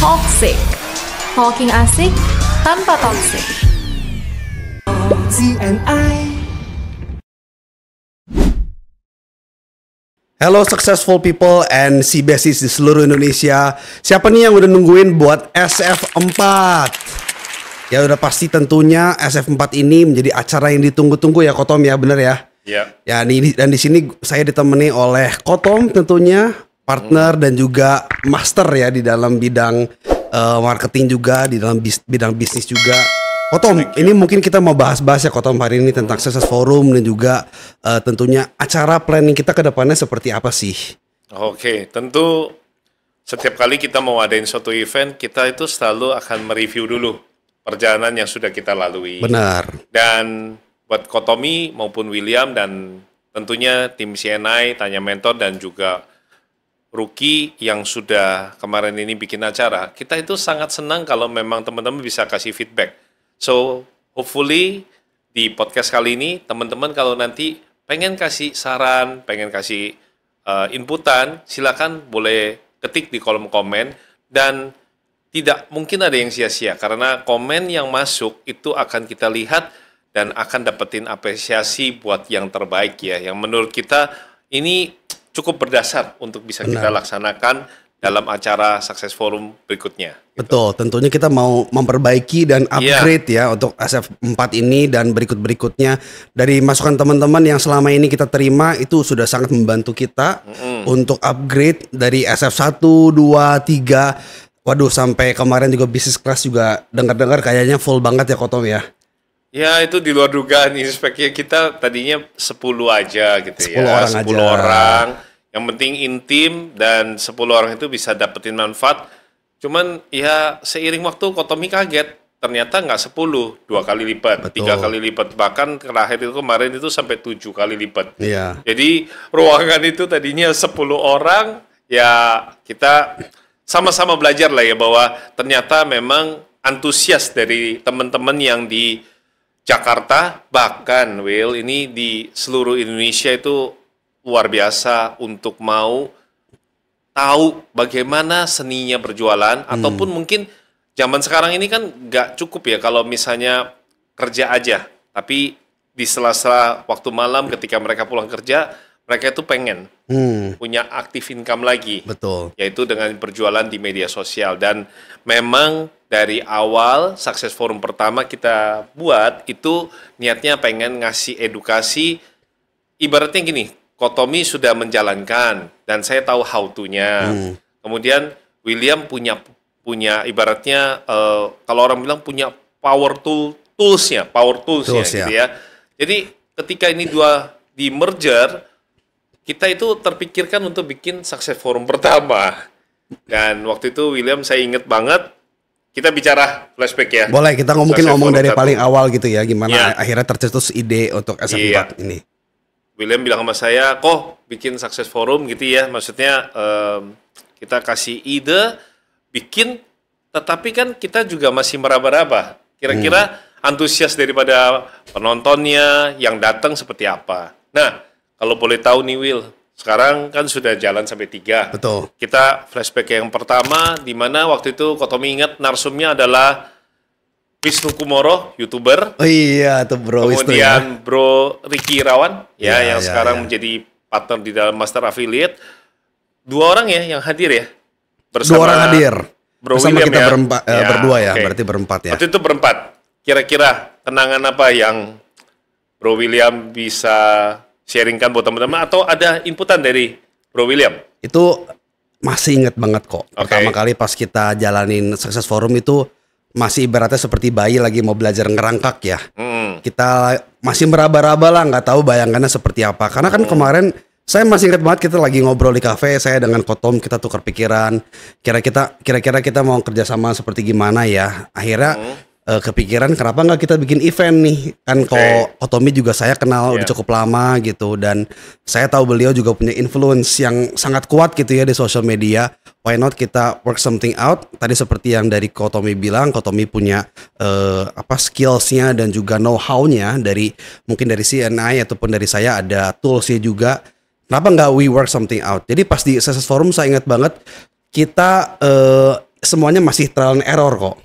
Talksik. Talking asik tanpa toxic. TNI. Hello successful people and CBSIs di seluruh Indonesia. Siapa nih yang udah nungguin buat SF4? Ya udah pasti tentunya SF4 ini menjadi acara yang ditunggu-tunggu ya Kotom ya, bener ya? Iya. Ya dan di sini saya ditemani oleh Kotom tentunya, partner dan juga master ya di dalam bidang marketing juga, di dalam bidang bisnis juga. Kotom, ini mungkin kita mau bahas-bahas ya Kotom hari ini tentang Success Forum dan juga tentunya acara planning kita ke depannya seperti apa sih? Oke, tentu setiap kali kita mau adain suatu event, kita itu selalu akan mereview dulu perjalanan yang sudah kita lalui. Benar. Dan buat Kotomi maupun William dan tentunya tim CNI, Tanya Mentor dan juga Rookie yang sudah kemarin ini bikin acara, kita itu sangat senang kalau memang teman-teman bisa kasih feedback. So, hopefully di podcast kali ini, teman-teman kalau nanti pengen kasih saran, pengen kasih inputan, silakan boleh ketik di kolom komen. Dan tidak mungkin ada yang sia-sia, karena komen yang masuk itu akan kita lihat dan akan dapetin apresiasi buat yang terbaik ya. Yang menurut kita ini cukup berdasar untuk bisa kita laksanakan dalam acara Success Forum berikutnya. Gitu. Betul, tentunya kita mau memperbaiki dan upgrade ya untuk SF4 ini dan berikut-berikutnya. Dari masukan teman-teman yang selama ini kita terima itu sudah sangat membantu kita untuk upgrade dari SF1, 2, 3. Waduh, sampai kemarin juga business class juga dengar-dengar kayaknya full banget ya Kotom ya. Ya itu di luar dugaan, speknya kita tadinya 10 aja gitu 10 ya. orang 10 aja. orang. Yang penting intim dan 10 orang itu bisa dapetin manfaat. Cuman ya seiring waktu Kotomi kaget. Ternyata nggak 10, 2 kali lipat, Betul. 3 kali lipat. Bahkan terakhir itu kemarin itu sampai 7 kali lipat. Iya. Jadi ruangan itu tadinya 10 orang, ya kita sama-sama belajar lah ya bahwa ternyata memang antusias dari teman-teman yang di Jakarta, bahkan Will, ini di seluruh Indonesia itu luar biasa untuk mau tahu bagaimana seninya berjualan, ataupun mungkin zaman sekarang ini kan nggak cukup ya kalau misalnya kerja aja, tapi di sela-sela waktu malam ketika mereka pulang kerja, mereka itu pengen punya aktif income lagi. Betul. Yaitu dengan berjualan di media sosial. Dan memang dari awal Success Forum pertama kita buat itu niatnya pengen ngasih edukasi, ibaratnya gini, Kotomi sudah menjalankan dan saya tahu how to-nya. Kemudian William punya ibaratnya kalau orang bilang punya toolsnya gitu ya. Jadi ketika ini dua di merger, kita itu terpikirkan untuk bikin Success Forum pertama. Dan waktu itu William saya inget banget, kita bicara flashback ya. Boleh kita ngomong dari paling awal gitu ya, gimana Iya. akhirnya tercetus ide untuk SF4 ini. William bilang sama saya, kok bikin Success Forum gitu ya, maksudnya kita kasih ide, bikin, tetapi kan kita juga masih meraba-raba. Kira-kira antusias daripada penontonnya yang datang seperti apa. Nah, kalau boleh tahu nih Will, sekarang kan sudah jalan sampai 3. Betul. Kita flashback yang pertama, di mana waktu itu Kotomi ingat narsumnya adalah Wisnu Kumoro, YouTuber. Oh iya tuh Bro Wisnu ya. Kemudian Bro Ricky Irawan yang Ya, sekarang ya. menjadi partner di dalam Master Affiliate. 2 orang ya yang hadir ya. 2 orang hadir. Bro Bersama William kita ya. berdua ya, Oke. berarti berempat ya. Waktu itu berempat. Kira-kira kenangan apa yang Bro William bisa sharingkan buat teman-teman, atau ada inputan dari Bro William? Itu masih inget banget kok. Oke. Pertama kali pas kita jalanin Success Forum itu masih ibaratnya seperti bayi lagi mau belajar ngerangkak ya. Kita masih meraba-raba lah, nggak tahu bayangannya seperti apa. Karena kan kemarin saya masih ingat banget kita lagi ngobrol di kafe, saya dengan Kotom kita tukar pikiran. Kira-kira kita mau kerjasama seperti gimana ya. Akhirnya kepikiran kenapa nggak kita bikin event nih, kan kok Kotomi juga saya kenal udah cukup lama gitu, dan saya tahu beliau juga punya influence yang sangat kuat gitu ya di social media. Why not kita work something out? Tadi seperti yang dari Kotomi bilang, Kotomi punya skillsnya dan juga know-how-nya dari mungkin dari CNI ataupun dari saya ada toolsnya juga. Kenapa nggak we work something out? Jadi pas di Success Forum saya ingat banget kita semuanya masih trial and error kok.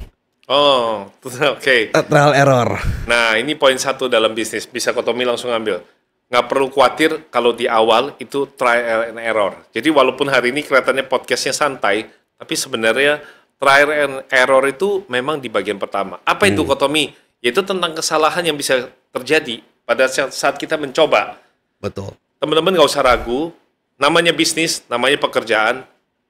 Oh, oke. Trial error. Nah, ini poin satu dalam bisnis. Bisa Kotomi langsung ambil. Nggak perlu khawatir kalau di awal itu trial and error. Jadi walaupun hari ini kelihatannya podcastnya santai, tapi sebenarnya trial and error itu memang di bagian pertama. Apa itu Kotomi? Yaitu tentang kesalahan yang bisa terjadi pada saat kita mencoba. Betul. Teman-teman nggak usah ragu, namanya bisnis, namanya pekerjaan,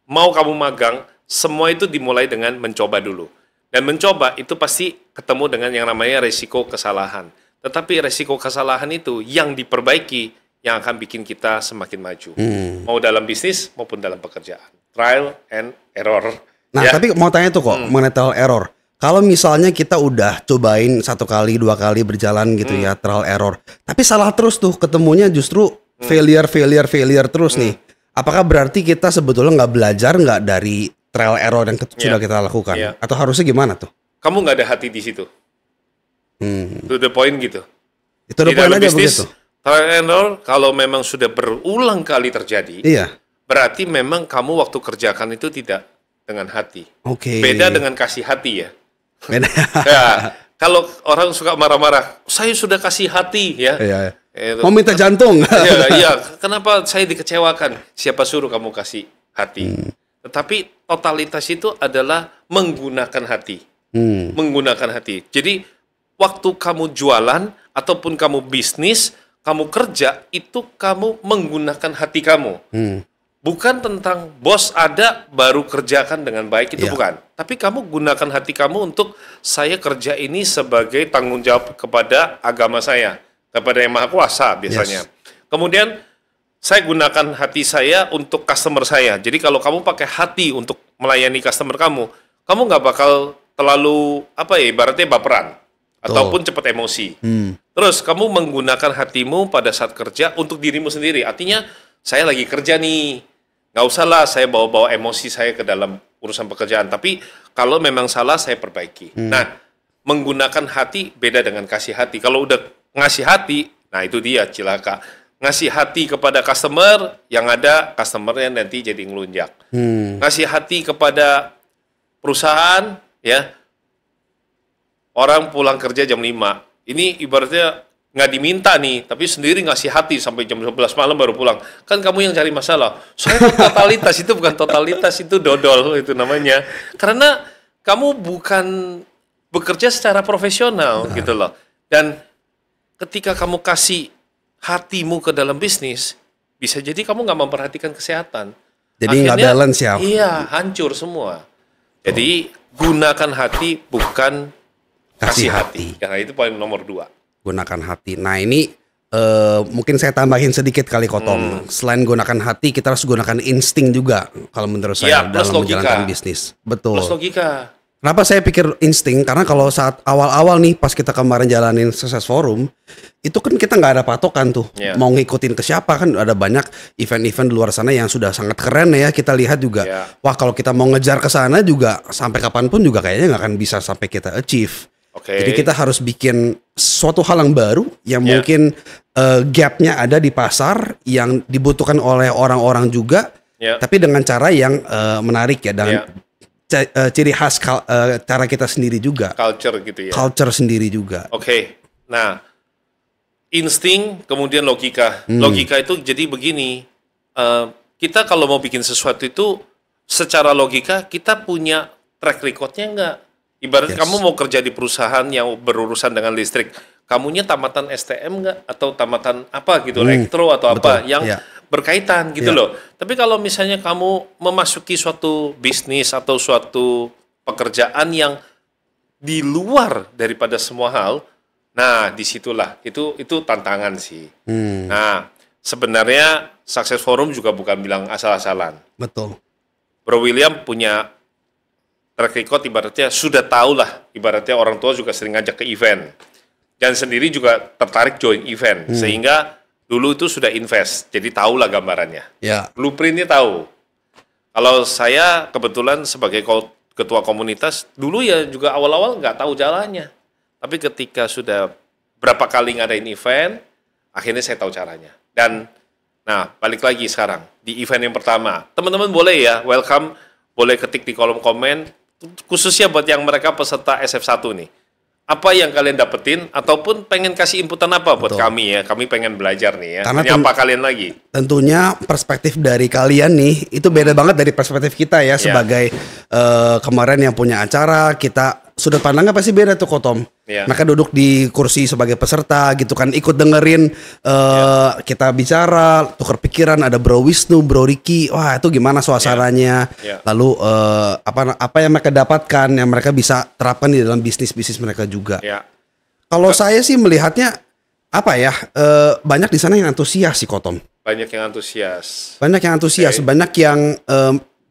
mau kamu magang, semua itu dimulai dengan mencoba dulu. Dan mencoba itu pasti ketemu dengan yang namanya resiko kesalahan. Tetapi resiko kesalahan itu yang diperbaiki yang akan bikin kita semakin maju. Mau dalam bisnis maupun dalam pekerjaan. Trial and error. Nah, Ya. tapi mau tanya tuh kok, mengenai trial error. Kalau misalnya kita udah cobain 1 kali, 2 kali berjalan gitu ya, trial error. Tapi salah terus tuh, ketemunya justru failure terus nih. Apakah berarti kita sebetulnya nggak belajar nggak dari trial error yang sudah kita lakukan? Iya. Atau harusnya gimana tuh? Kamu nggak ada hati di situ. To the point gitu. Itu udah Di poin dalam aja bisnis, begitu. trial and error kalau memang sudah berulang kali terjadi, Iya. berarti memang kamu waktu kerjakan itu tidak dengan hati. Oke. Beda dengan kasih hati ya. Beda. Ya, kalau orang suka marah-marah, saya sudah kasih hati ya. Iya. Itu. Mau minta jantung. Iya, kenapa saya dikecewakan? Siapa suruh kamu kasih hati? Tetapi totalitas itu adalah menggunakan hati. Menggunakan hati. Jadi waktu kamu jualan ataupun kamu bisnis, kamu kerja, itu kamu menggunakan hati kamu. Bukan tentang bos ada baru kerjakan dengan baik, itu Iya. bukan. Tapi kamu gunakan hati kamu untuk saya kerja ini sebagai tanggung jawab kepada agama saya, kepada Yang Maha Kuasa biasanya. Yes. Kemudian saya gunakan hati saya untuk customer saya. Jadi kalau kamu pakai hati untuk melayani customer kamu nggak bakal terlalu ibaratnya baperan ataupun cepat emosi. Terus kamu menggunakan hatimu pada saat kerja untuk dirimu sendiri. Artinya saya lagi kerja nih. Nggak usah lah saya bawa-bawa emosi saya ke dalam urusan pekerjaan. Tapi kalau memang salah, saya perbaiki. Nah, menggunakan hati beda dengan kasih hati. Kalau udah ngasih hati, nah itu dia cilaka. Ngasih hati kepada customer, yang ada customernya nanti jadi ngelunjak. Ngasih hati kepada perusahaan, ya, orang pulang kerja jam 5. Ini ibaratnya nggak diminta nih, tapi sendiri ngasih hati sampai jam 11 malam baru pulang. Kan kamu yang cari masalah. Saya totalitas, itu bukan totalitas, itu dodol itu namanya. Karena kamu bukan bekerja secara profesional gitu loh. Dan ketika kamu kasih hatimu ke dalam bisnis, bisa jadi kamu nggak memperhatikan kesehatan. Jadi nggak balance ya. Iya, hancur semua. Jadi gunakan hati bukan kasih hati. Karena itu poin nomor 2. Gunakan hati. Nah ini mungkin saya tambahin sedikit kali Kotom. Selain gunakan hati, kita harus gunakan insting juga kalau menurut saya Iya, plus dalam logika. menjalankan bisnis. Betul. Plus logika. Kenapa saya pikir insting? Karena kalau saat awal-awal nih, pas kita kemarin jalanin Success Forum, itu kan kita nggak ada patokan tuh. Iya. Mau ngikutin ke siapa, kan ada banyak event-event di luar sana yang sudah sangat keren ya. Kita lihat juga, Iya. wah kalau kita mau ngejar ke sana juga sampai kapanpun juga kayaknya nggak akan bisa sampai kita achieve. Oke. Jadi kita harus bikin suatu hal yang baru yang Iya. mungkin gapnya ada di pasar, yang dibutuhkan oleh orang-orang juga, Iya. tapi dengan cara yang menarik ya, dan Iya. ciri khas cara kita sendiri juga, Culture gitu ya. culture sendiri juga. Oke. Nah, insting kemudian logika. Logika itu jadi begini. Kita kalau mau bikin sesuatu itu secara logika kita punya track recordnya enggak? Ibarat Yes. kamu mau kerja di perusahaan yang berurusan dengan listrik, kamunya tamatan STM enggak atau tamatan apa gitu, elektro atau apa betul. yang Iya. berkaitan gitu Iya. loh. Tapi kalau misalnya kamu memasuki suatu bisnis atau suatu pekerjaan yang di luar daripada semua hal, nah disitulah itu tantangan sih. Nah sebenarnya Success Forum juga bukan bilang asal-asalan. Betul. Bro William punya track record, ibaratnya sudah tahu lah, ibaratnya orang tua juga sering ngajak ke event dan sendiri juga tertarik join event, sehingga dulu itu sudah invest, jadi tahu lah gambarannya, Ya. blueprintnya tahu. Kalau saya kebetulan sebagai ketua komunitas dulu ya juga awal-awal nggak tahu jalannya, tapi ketika sudah berapa kali ngadain event, akhirnya saya tahu caranya. Dan nah balik lagi sekarang di event yang pertama, teman-teman boleh ya welcome boleh ketik di kolom komen, khususnya buat yang mereka peserta SF1 nih. Apa yang kalian dapetin ataupun pengen kasih inputan apa buat Betul. kami ya? Kami pengen belajar nih ya. Karena Menyapa kalian lagi. Tentunya perspektif dari kalian nih itu beda banget dari perspektif kita ya sebagai kemarin yang punya acara. Kita sudut pandangnya pasti beda tuh Kotom. Iya. Mereka duduk di kursi sebagai peserta gitu kan, ikut dengerin kita bicara, tukar pikiran. Ada Bro Wisnu, Bro Ricky, wah itu gimana suasananya. Iya. Lalu apa yang mereka dapatkan yang mereka bisa terapkan di dalam bisnis mereka juga. Ya. Kalau saya sih melihatnya apa ya, banyak di sana yang antusias sih Kotom. Banyak yang antusias. Banyak yang antusias, banyak yang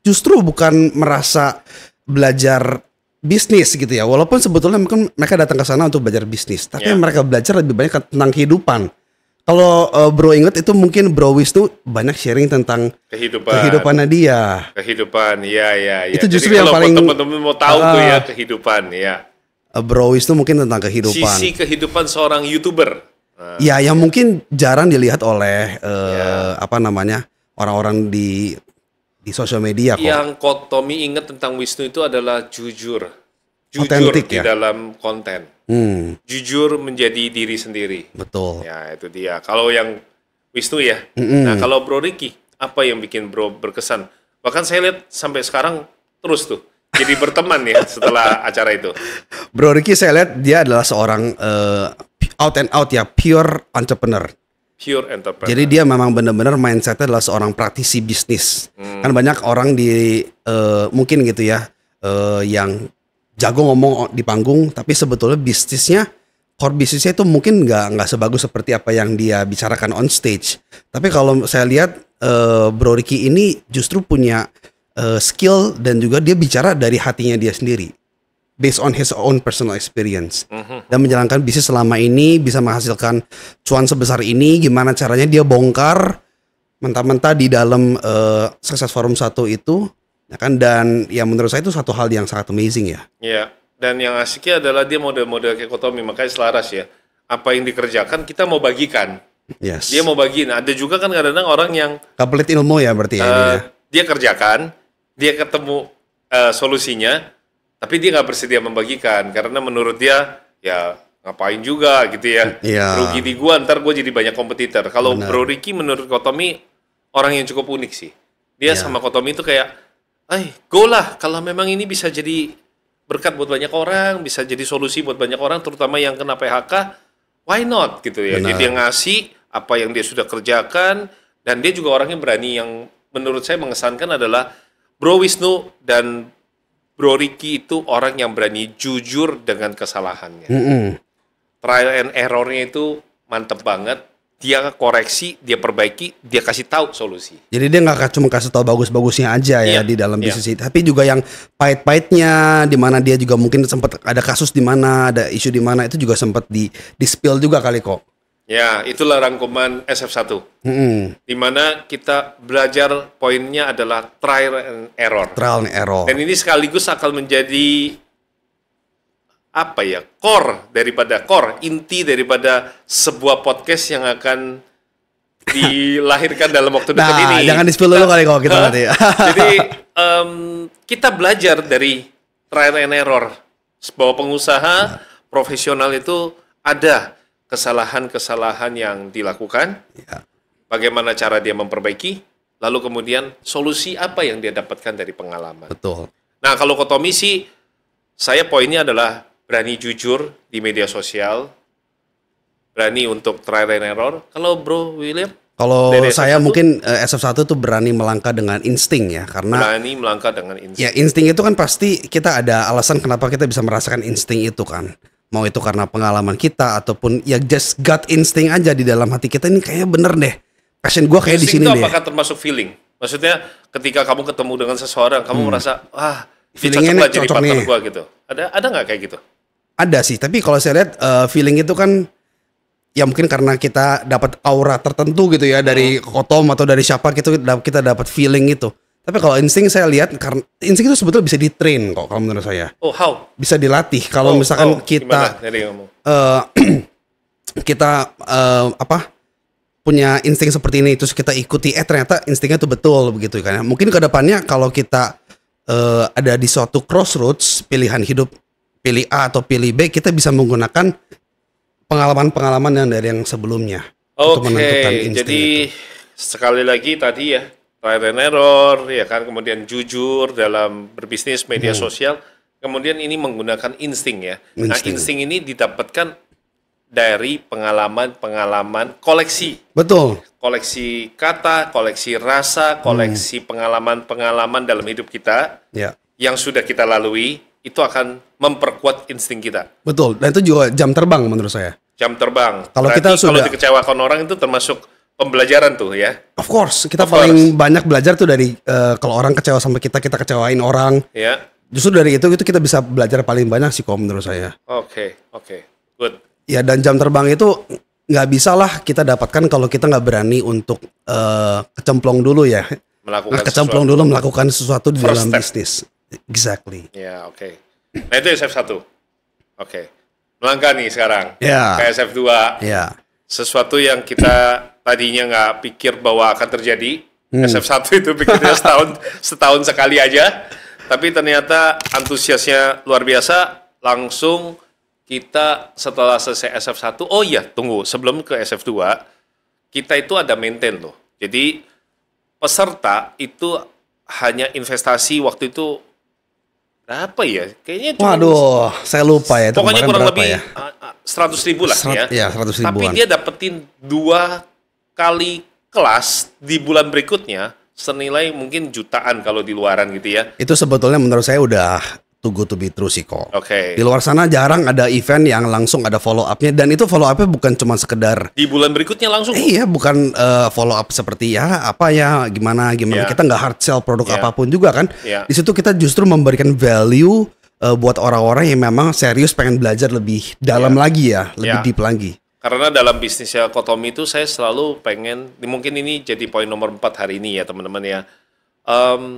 justru bukan merasa belajar bisnis gitu ya. Walaupun sebetulnya mungkin mereka datang ke sana untuk belajar bisnis, tapi yang mereka belajar lebih banyak tentang kehidupan. Kalau Bro inget itu mungkin Bro Wisnu banyak sharing tentang kehidupannya dia. Kehidupan, ya. Itu justru Jadi yang kalau paling teman-teman mau tahu tuh ya kehidupan, ya. Bro Wisnu mungkin tentang kehidupan. Sisi kehidupan seorang YouTuber. Nah, Ya, yang mungkin jarang dilihat oleh apa namanya orang-orang di sosial media kok. yang Tommy ingat tentang Wisnu itu adalah jujur Otentik di ya? dalam konten, jujur menjadi diri sendiri. Betul. Ya itu dia. Kalau yang Wisnu ya. Nah kalau Bro Ricky, apa yang bikin Bro berkesan? Bahkan saya lihat sampai sekarang terus tuh jadi berteman ya setelah acara itu. Bro Ricky saya lihat dia adalah seorang out and out ya, pure entrepreneur. Pure entrepreneur. Jadi dia memang benar-benar mindsetnya adalah seorang praktisi bisnis. Kan banyak orang di mungkin gitu ya yang jago ngomong di panggung, tapi sebetulnya bisnisnya, core bisnisnya itu mungkin nggak sebagus seperti apa yang dia bicarakan on stage. Tapi kalau saya lihat Bro Ricky ini justru punya skill dan juga dia bicara dari hatinya dia sendiri, based on his own personal experience, dan menjalankan bisnis selama ini bisa menghasilkan cuan sebesar ini. Gimana caranya dia bongkar mentah-mentah di dalam Success Forum 1 itu, ya kan? Dan ya menurut saya itu satu hal yang sangat amazing ya. Iya. Dan yang asiknya adalah dia model-model kayak Tommy, makanya selaras ya. Apa yang dikerjakan kita mau bagikan. Yes. Dia mau bagiin. Ada juga kan kadang-kadang orang yang Pelit ilmu ya berarti ya. Ininya. dia kerjakan, dia ketemu solusinya, tapi dia nggak bersedia membagikan karena menurut dia ya ngapain juga gitu ya. Iya. Rugi di gua, ntar gua jadi banyak kompetitor. Kalau Bro Ricky menurut Tommy orang yang cukup unik sih. Dia sama Tommy itu kayak, go lah kalau memang ini bisa jadi berkat buat banyak orang, bisa jadi solusi buat banyak orang, terutama yang kena PHK, why not gitu ya. Jadi dia ngasih apa yang dia sudah kerjakan, dan dia juga orangnya berani. Yang menurut saya mengesankan adalah Bro Wisnu dan Bro Ricky itu orang yang berani jujur dengan kesalahannya. Trial and error-nya itu mantep banget. Dia koreksi, dia perbaiki, dia kasih tahu solusi. Jadi dia nggak cuma kasih tahu bagus-bagusnya aja ya di dalam bisnis itu, tapi juga yang pahit-pahitnya, di mana dia juga mungkin sempat ada kasus di mana, ada isu di mana, itu juga sempat di spill juga kali kok. Ya, itulah rangkuman SF1. Di mana kita belajar poinnya adalah trial and error. Trial and error. Dan ini sekaligus akan menjadi inti daripada sebuah podcast yang akan dilahirkan dalam waktu dekat ini. Jangan di-spill dulu kali kok kita nanti. Jadi kita belajar dari trial and error. Bahwa pengusaha profesional itu ada kesalahan-kesalahan yang dilakukan. Bagaimana cara dia memperbaiki, lalu kemudian solusi apa yang dia dapatkan dari pengalaman. Betul. Nah, kalau Tommy sih, saya poinnya adalah berani jujur di media sosial, berani untuk trial and error. Kalau Bro William? Kalau dari saya SF1? mungkin SF1 tuh berani melangkah dengan insting ya, karena Berani melangkah dengan insting. ya insting itu kan pasti kita ada alasan kenapa kita bisa merasakan insting itu kan. Mau itu karena pengalaman kita ataupun ya just gut insting aja di dalam hati kita, ini kayaknya bener deh. Passion gue kayak di Insting sini itu deh. apakah termasuk feeling? Maksudnya ketika kamu ketemu dengan seseorang, kamu merasa, ini Feelingnya cocok lah nih, jadi cocok partner nih. gue gitu. Ada nggak kayak gitu? Ada sih, tapi kalau saya lihat feeling itu kan ya mungkin karena kita dapat aura tertentu gitu ya dari Kotom atau dari siapa gitu, kita dapat feeling itu. Tapi kalau insting saya lihat, karena insting itu sebetulnya bisa di-train kok kalau menurut saya. Oh, how? Bisa dilatih kalau misalkan kita Gimana? Jadi ngomong. kita punya insting seperti ini terus kita ikuti ternyata instingnya itu betul begitu kan ya. Mungkin ke depannya kalau kita ada di suatu crossroads pilihan hidup, pilih A atau pilih B, kita bisa menggunakan pengalaman-pengalaman yang dari yang sebelumnya untuk menentukan insting jadi itu. sekali lagi tadi ya, trial and error, ya kan, kemudian jujur dalam berbisnis media sosial, kemudian ini menggunakan insting ya. Nah, Insting. insting ini didapatkan dari pengalaman-pengalaman koleksi. Betul. Koleksi kata, koleksi rasa, koleksi pengalaman-pengalaman dalam hidup kita Ya. yang sudah kita lalui, itu akan memperkuat insting kita. Betul. Dan itu juga jam terbang menurut saya. Jam terbang. Kalau Berarti kita kalau sudah- dikecewakan orang itu termasuk pembelajaran tuh ya. Of course, kita Of paling banyak belajar tuh dari kalau orang kecewa sama kita kecewain orang. Ya. Justru dari itu kita bisa belajar paling banyak sih kalau menurut saya. Oke. Good. Ya, dan jam terbang itu nggak bisa lah kita dapatkan kalau kita nggak berani untuk kecemplung dulu ya. Melakukan Kecemplung sesuatu. dulu melakukan sesuatu di First dalam step. bisnis. Exactly. Ya, oke. Nah, itu SF1. Oke. Melangkah nih sekarang. Ya. Ke SF2. Ya. Sesuatu yang kita tadinya nggak pikir bahwa akan terjadi. Hmm. SF1 itu pikirnya setahun sekali aja. Tapi ternyata antusiasnya luar biasa. Langsung kita setelah selesai SF1, oh iya, tunggu. Sebelum ke SF2, kita itu ada maintain loh. Jadi peserta itu hanya investasi waktu itu berapa ya? Kayaknya cuma Waduh, saya lupa ya. Itu pokoknya kemarin kurang berapa lebih ya? 100.000 lah ya. Ya, 100 Tapi ribuan. dia dapetin 2 kali kelas di bulan berikutnya senilai mungkin jutaan kalau di luaran gitu ya. Itu sebetulnya menurut saya udah too good to be true sih kok. Oke. Di luar sana jarang ada event yang langsung ada follow up-nya, dan itu follow up-nya bukan cuma sekedar Di bulan berikutnya langsung. iya, bukan follow up seperti ya apa ya gimana Ya. kita nggak hard sell produk Ya. apapun juga kan. Ya. Di situ kita justru memberikan value buat orang-orang yang memang serius pengen belajar lebih dalam lagi ya, lebih Ya. deep lagi. Karena dalam bisnisnya Kotomi itu saya selalu pengen, mungkin ini jadi poin nomor 4 hari ini ya teman-teman ya.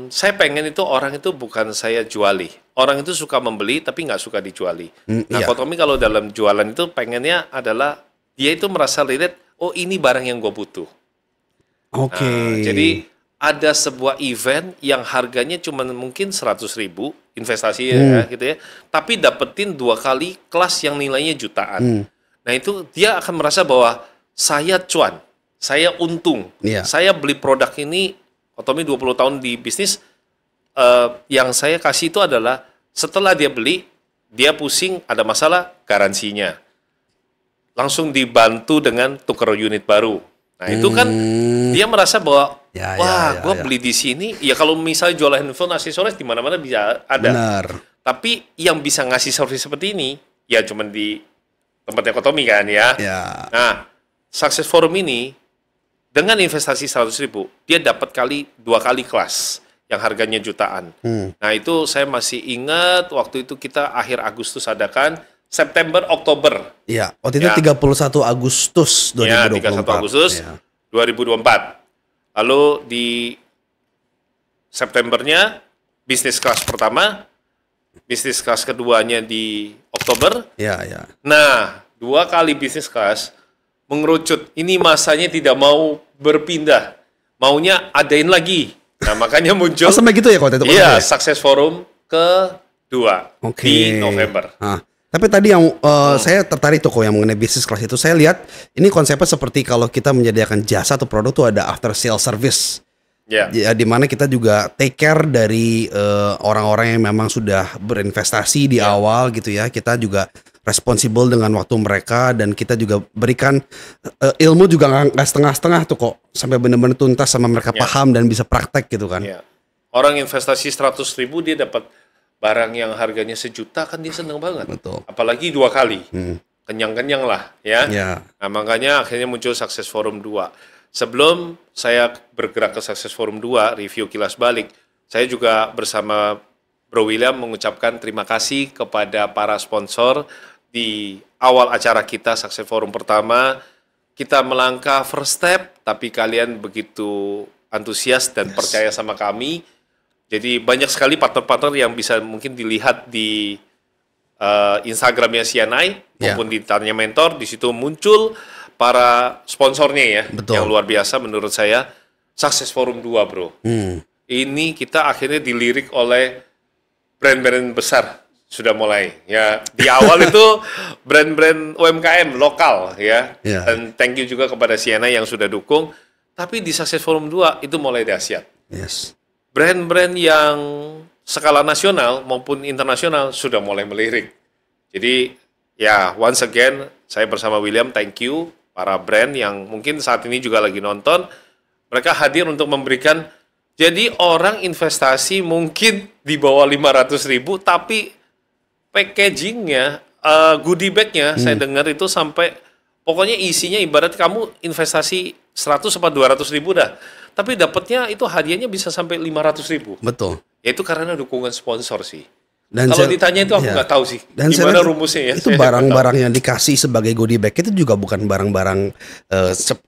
Saya pengen itu orang itu bukan saya juali. Orang itu suka membeli tapi nggak suka dijuali. Nah, iya. Kotomi kalau dalam jualan itu pengennya adalah dia itu merasa relate, oh ini barang yang gue butuh. Oke. Nah, jadi ada sebuah event yang harganya cuma mungkin 100.000 investasi ya gitu ya, tapi dapetin 2 kali kelas yang nilainya jutaan. Nah itu dia akan merasa bahwa saya cuan, saya untung, Iya. saya beli produk ini. Kotomi 20 tahun di bisnis, yang saya kasih itu adalah setelah dia beli, dia pusing ada masalah, garansinya. Langsung dibantu dengan tukar unit baru. Nah itu kan dia merasa bahwa Ya, wah, ya, gue ya. beli di sini. Ya kalau misalnya jual handphone aksesoris di mana-mana bisa ada. Benar. Tapi yang bisa ngasih service seperti ini, ya cuma di tempatnya Kotomi kan ya. Ya. Nah, Success Forum ini dengan investasi 100.000, dia dapat 2 kali kelas yang harganya jutaan. Nah itu saya masih ingat waktu itu kita akhir Agustus adakan, September, Oktober. Ya, waktu itu Ya. 31 Agustus 2024. Ya, 31 Agustus Ya. 2024. Lalu di Septembernya, bisnis kelas pertama, bisnis kelas keduanya di Oktober. Ya, ya. Nah, 2 kali bisnis kelas mengerucut. Ini masanya tidak mau berpindah. Maunya adain lagi. Nah, makanya muncul Oh, sampai gitu ya waktu itu? iya, Ya? Success Forum kedua Oke. di November. Ah, tapi tadi yang saya tertarik tuh kok yang mengenai bisnis kelas itu. Saya lihat ini konsepnya seperti kalau kita menyediakan jasa atau produk tuh ada after sale service. Ya. Ya, di mana kita juga take care dari orang-orang yang memang sudah berinvestasi di awal gitu ya. Kita juga responsible dengan waktu mereka, dan kita juga berikan ilmu juga nggak setengah-setengah tuh kok, sampai benar-benar tuntas sama mereka Ya. paham dan bisa praktek gitu kan. Ya. Orang investasi 100.000 dia dapat barang yang harganya 1 juta, kan dia seneng banget. Betul. Apalagi 2 kali. Kenyang-kenyang lah ya. Ya. Nah, makanya akhirnya muncul Success Forum 2. Sebelum saya bergerak ke Success Forum 2, review kilas balik, saya juga bersama Bro William mengucapkan terima kasih kepada para sponsor di awal acara kita Success Forum pertama. Kita melangkah first step, tapi kalian begitu antusias dan percaya sama kami. Jadi banyak sekali partner-partner yang bisa mungkin dilihat di Instagramnya CNI Ya. maupun di Tanya Mentor. Di situ muncul para sponsornya ya, Betul. yang luar biasa menurut saya. Success Forum 2 bro. ini kita akhirnya dilirik oleh brand-brand besar sudah mulai ya. Di awal itu brand-brand UMKM lokal ya. Yeah. Dan thank you juga kepada CNI yang sudah dukung. Tapi di Success Forum 2 itu mulai dahsyat. Yes. Brand-brand yang skala nasional maupun internasional sudah mulai melirik. Jadi ya once again saya bersama William thank you para brand yang mungkin saat ini juga lagi nonton. Mereka hadir untuk memberikan, jadi orang investasi mungkin di bawah 500.000 tapi packagingnya, goodie bagnya saya dengar itu sampai pokoknya isinya ibarat kamu investasi 100 atau 200.000 dah. Tapi dapatnya itu hadiahnya bisa sampai 500.000. Betul. Ya itu karena dukungan sponsor sih. Dan kalau ditanya itu aku nggak tahu sih. Dan gimana rumusnya ya. Itu barang-barang yang dikasih sebagai goodie bag itu juga bukan barang-barang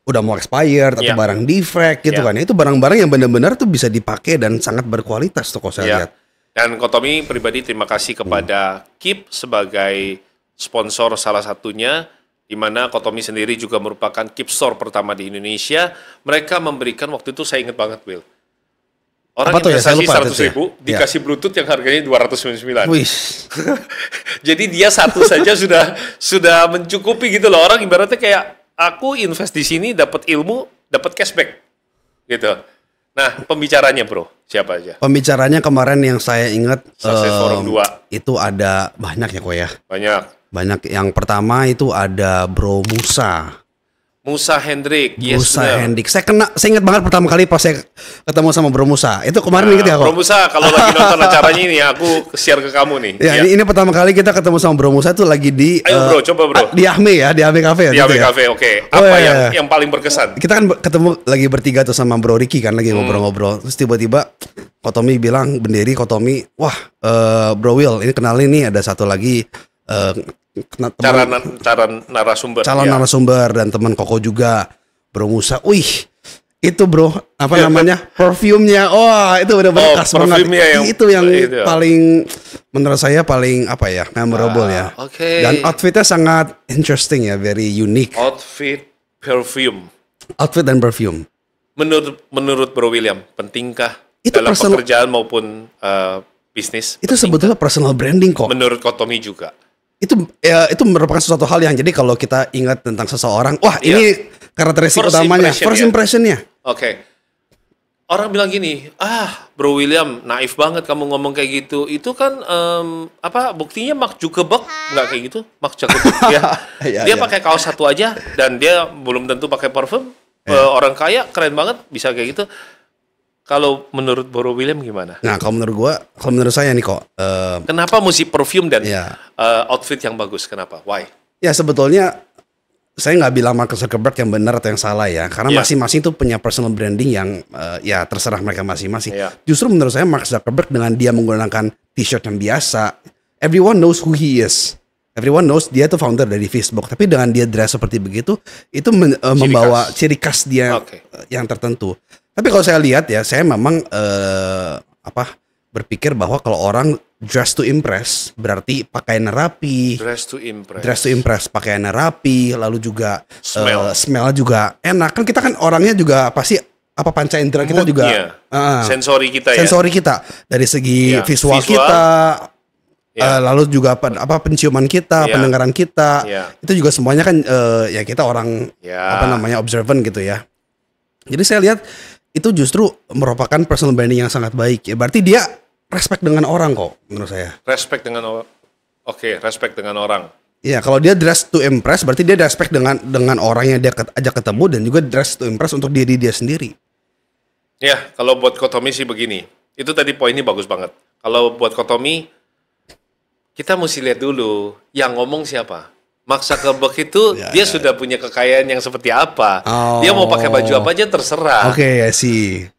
udah mau expired atau barang defect gitu kan. Itu barang-barang yang benar-benar tuh bisa dipakai dan sangat berkualitas tuh kalau saya lihat. Dan Kotomi pribadi terima kasih kepada KIP sebagai sponsor salah satunya, di mana Kotomi sendiri juga merupakan KIP Store pertama di Indonesia. Mereka memberikan waktu itu saya ingat banget, Will. Orang investasi 100.000 dikasih Bluetooth yang harganya 299. Wih. Jadi dia satu saja sudah mencukupi gitu loh. Orang ibaratnya kayak aku invest di sini dapat ilmu, dapat cashback gitu. Nah, pembicaranya bro, siapa aja? Pembicaranya kemarin yang saya ingat Success Forum 2. Itu ada banyak ya kok ya. Banyak. Yang pertama itu ada Bro Musa Hendrik, Hendrik. Saya ingat banget pertama kali pas saya ketemu sama Bro Musa. Itu kemarin ingat ya kok. Bro Musa, kalau lagi nonton acaranya ini aku share ke kamu nih. Ya, ini pertama kali kita ketemu sama Bro Musa itu lagi di Ayo bro, coba bro. Di Ahme ya, di Ahme Cafe. Di Ahme Cafe, oke. Apa yang paling berkesan? Kita kan ketemu lagi bertiga tuh sama Bro Ricky kan lagi ngobrol-ngobrol. Terus tiba-tiba Kotomi bilang, bendiri Kotomi, wah Bro Will, ini kenalin nih ada satu lagi calon narasumber dan teman Koko juga, Bro Musa. Wih, itu bro, apa namanya, perfume-nya, wah itu benar-benar khas banget. Itu yang paling menurut saya paling apa ya, memorable ya. Dan outfitnya sangat interesting ya, very unique. Outfit dan perfume. Menurut Bro William, pentingkah itu dalam pekerjaan maupun bisnis? Itu sebetulnya personal branding kok. Menurut Kotomi juga. Itu merupakan sesuatu hal yang, jadi kalau kita ingat tentang seseorang, wah ini karakteristik utamanya, first impression-nya. Oke. Orang bilang gini, Bro William naif banget kamu ngomong kayak gitu. Itu kan buktinya Mark Zuckerberg nggak kayak gitu. Mark Zuckerberg dia pakai kaos satu aja dan dia belum tentu pakai parfum. Orang kaya keren banget bisa kayak gitu. Kalau menurut Bro William gimana? Nah, kalau menurut saya nih kok, kenapa mesti perfume dan outfit yang bagus? Kenapa? Why? Ya sebetulnya saya nggak bilang Mark Zuckerberg yang benar atau yang salah ya, karena masing-masing itu punya personal branding yang ya terserah mereka masing-masing. Justru menurut saya Mark Zuckerberg dengan dia menggunakan t-shirt yang biasa, everyone knows who he is. Everyone knows dia itu founder dari Facebook, tapi dengan dia dress seperti begitu, itu membawa ciri khas dia yang tertentu. Tapi kalau saya lihat ya, saya memang berpikir bahwa kalau orang dress to impress berarti pakaiannya rapi. Dress to impress, pakaiannya rapi, lalu juga smell juga enak. Kan kita kan orangnya juga pasti panca indera kita juga sensori kita dari segi visual kita. Lalu juga penciuman kita, pendengaran kita, itu juga semuanya kan ya kita orang observant gitu ya. Jadi saya lihat itu justru merupakan personal branding yang sangat baik ya. Berarti dia respect dengan orang kok menurut saya. Respect dengan orang. Iya, kalau dia dress to impress berarti dia respect dengan orang yang dia ajak ketemu, dan juga dress to impress untuk diri dia sendiri. Ya, kalau buat Kotomi sih begini. Itu tadi poinnya bagus banget. Kalau buat Kotomi, kita mesti lihat dulu yang ngomong siapa. Mark Zuckerberg itu dia sudah punya kekayaan yang seperti apa. Dia mau pakai baju apa aja terserah. Oke, sih.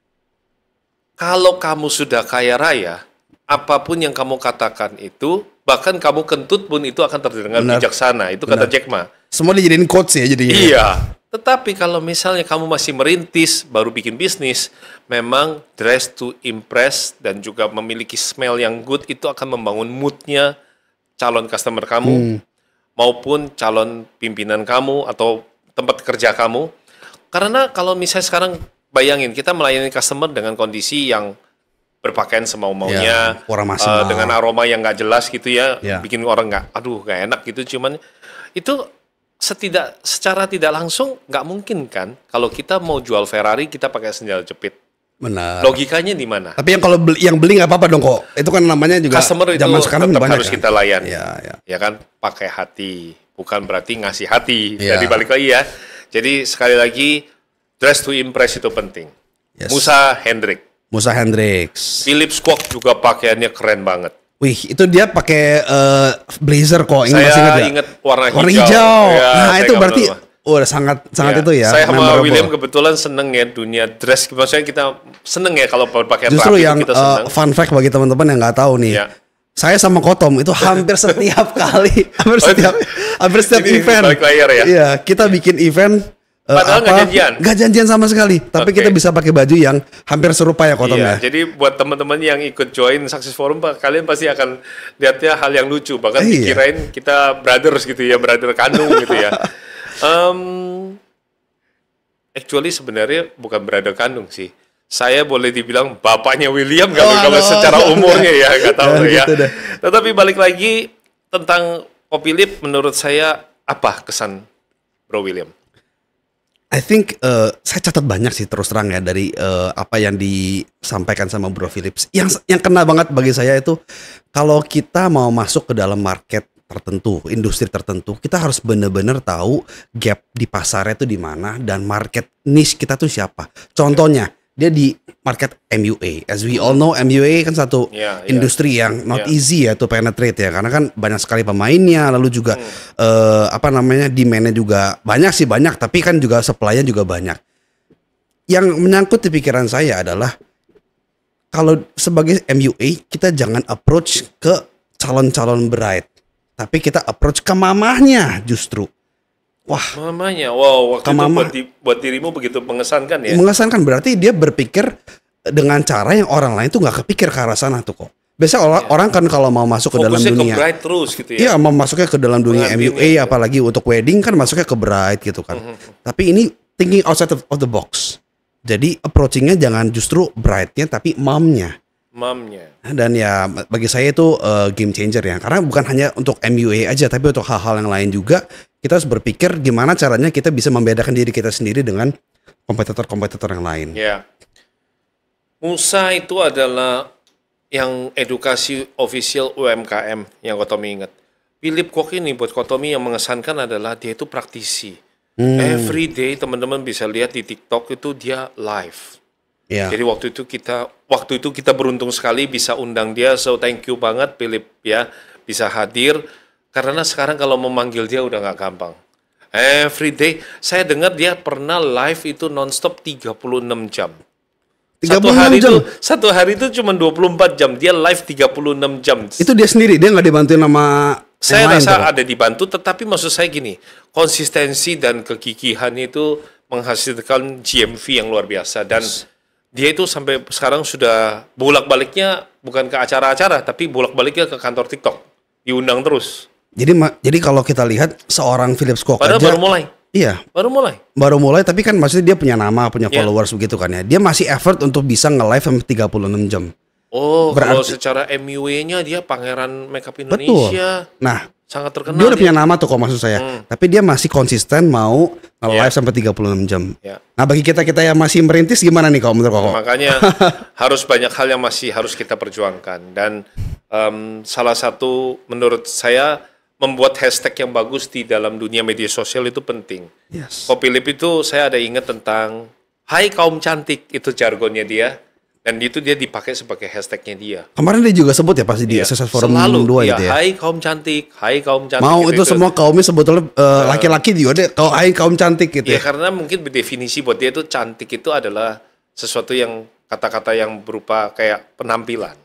Kalau kamu sudah kaya raya, apapun yang kamu katakan itu, bahkan kamu kentut pun itu akan terdengar bijaksana. Itu kata Jack Ma. Semua dijadiin quotes ya jadinya. Iya. Tetapi kalau misalnya kamu masih merintis, baru bikin bisnis, memang dress to impress dan juga memiliki smell yang good itu akan membangun moodnya calon customer kamu. Maupun calon pimpinan kamu atau tempat kerja kamu. Karena kalau misalnya sekarang bayangin kita melayani customer dengan kondisi yang berpakaian semau-maunya, Ya, kurang maksimal. dengan aroma yang nggak jelas gitu ya, Ya. bikin orang nggak enak gitu. Cuman itu secara tidak langsung nggak mungkin kan, kalau kita mau jual Ferrari kita pakai sendal jepit. Benar. Logikanya di mana? Tapi yang beli nggak apa-apa dong kok. Itu kan namanya juga Customer itu zaman sekarang tetap banyak harus kan? kita layani. Ya. Ya kan, pakai hati, bukan berarti ngasih hati. Ya. Jadi balik lagi ya. Jadi sekali lagi, dress to impress itu penting. Yes. Musa Hendricks. Philip Kwok juga pakaiannya keren banget. Wih, itu dia pakai blazer kok. Masih Saya nggak? ingat warna Warna hijau. hijau. Ya, Nah, saya itu nggak berarti lupa. sangat Ya, itu ya. saya sama memorable. William kebetulan seneng ya dunia dress. Maksudnya kita seneng ya kalau berpakaian Justru rapi, yang kita seneng. fun fact bagi teman-teman yang nggak tahu nih. Ya. Saya sama Kotom itu hampir setiap kali, hampir setiap Ini event. balik layar ya? Iya, kita bikin event. Padahal nggak janjian. Nggak janjian sama sekali. Tapi Oke. kita bisa pakai baju yang hampir serupa ya Kotom Iya, ya. jadi buat teman-teman yang ikut join Success Forum, kalian pasti akan lihatnya hal yang lucu. Bahkan Iya. dikirain kita brothers gitu ya, brother kandung gitu ya. Actually sebenarnya bukan brother kandung sih. Saya boleh dibilang bapaknya William kalau secara umurnya ya, nggak tahu Jangan ya. gitu deh. Tetapi balik lagi tentang Philip, menurut saya apa kesan Bro William? I think saya catat banyak sih terus terang ya dari apa yang disampaikan sama Bro Philips. Yang kena banget bagi saya itu kalau kita mau masuk ke dalam market tertentu, industri tertentu, kita harus benar-benar tahu gap di pasarnya itu di mana dan market niche kita tuh siapa. Contohnya dia di market MUA. As we all know, MUA kan satu Ya, ya. industri yang not Ya. easy ya to penetrate ya, karena kan banyak sekali pemainnya, lalu juga demand-nya juga banyak, tapi kan juga supply-nya juga banyak. Yang menyangkut di pikiran saya adalah kalau sebagai MUA kita jangan approach ke calon-calon bride, tapi kita approach ke mamahnya justru. Wah, Mamanya, wow, waktu Ke itu mama. buat dirimu begitu mengesankan ya. mengesankan berarti dia berpikir dengan cara yang orang lain tuh nggak kepikir ke arah sana tuh kok. Biasa orang kan kalau mau masuk ke dalam Fokusnya ke dunia, bride terus gitu ya. iya mau masuknya ke dalam dunia Pengantinnya MUA gitu. apalagi untuk wedding kan masuknya ke bride gitu kan. Tapi ini thinking outside of the box. Jadi approachingnya jangan justru bride-nya tapi momnya. Mamnya. Dan ya bagi saya itu game changer ya. Karena bukan hanya untuk MUA aja tapi untuk hal-hal yang lain juga kita harus berpikir gimana caranya kita bisa membedakan diri kita sendiri dengan kompetitor-kompetitor yang lain. Ya. Musa itu adalah yang edukasi official UMKM yang Kotomi ingat. Philip Kwok ini buat Kotomi yang mengesankan adalah dia itu praktisi. Every day teman-teman bisa lihat di TikTok itu dia live. Ya. Jadi waktu itu kita beruntung sekali bisa undang dia, so thank you banget Philip ya bisa hadir karena sekarang kalau memanggil dia udah nggak gampang. Every day saya dengar dia pernah live itu nonstop 36 jam. 36 Satu hari itu cuma 24 jam, dia live 36 jam. Itu dia sendiri, dia nggak dibantuin sama Saya yang lain rasa tuh. ada dibantu, tetapi maksud saya gini, konsistensi dan kegigihan itu menghasilkan GMV yang luar biasa dan dia itu sampai sekarang sudah bolak-baliknya bukan ke acara-acara, tapi bolak-baliknya ke kantor TikTok, diundang terus. Jadi kalau kita lihat seorang Philips Kwok Padahal aja, baru mulai, iya baru mulai. tapi kan maksudnya dia punya nama, punya Iya. followers begitu kan ya. Dia masih effort untuk bisa nge-live sampai 36 jam. Oh, kalau Berarti- secara MUA-nya dia pangeran makeup Betul. Indonesia, Nah, sangat terkenal. dia udah punya nama tuh kok maksud saya. Tapi dia masih konsisten mau nge-live Iya. sampai 36 jam. Ya. Nah, bagi kita yang masih merintis gimana nih kalau menurut Koko? Makanya harus banyak hal yang masih harus kita perjuangkan dan salah satu menurut saya membuat hashtag yang bagus di dalam dunia media sosial itu penting. Yes. Ko Philip itu saya ada ingat tentang Hai kaum cantik, itu jargonnya dia dan itu dia dipakai sebagai hashtagnya dia. Kemarin dia juga sebut ya pasti di Iya, Success Forum selalu 2 iya, itu ya. Hai kaum cantik, hai kaum cantik. Mau gitu, itu semua kaumnya sebetulnya laki-laki juga deh. Kalau kaum cantik gitu Ya ya. karena mungkin berdefinisi buat dia itu cantik itu adalah sesuatu yang kata-kata yang berupa kayak penampilan.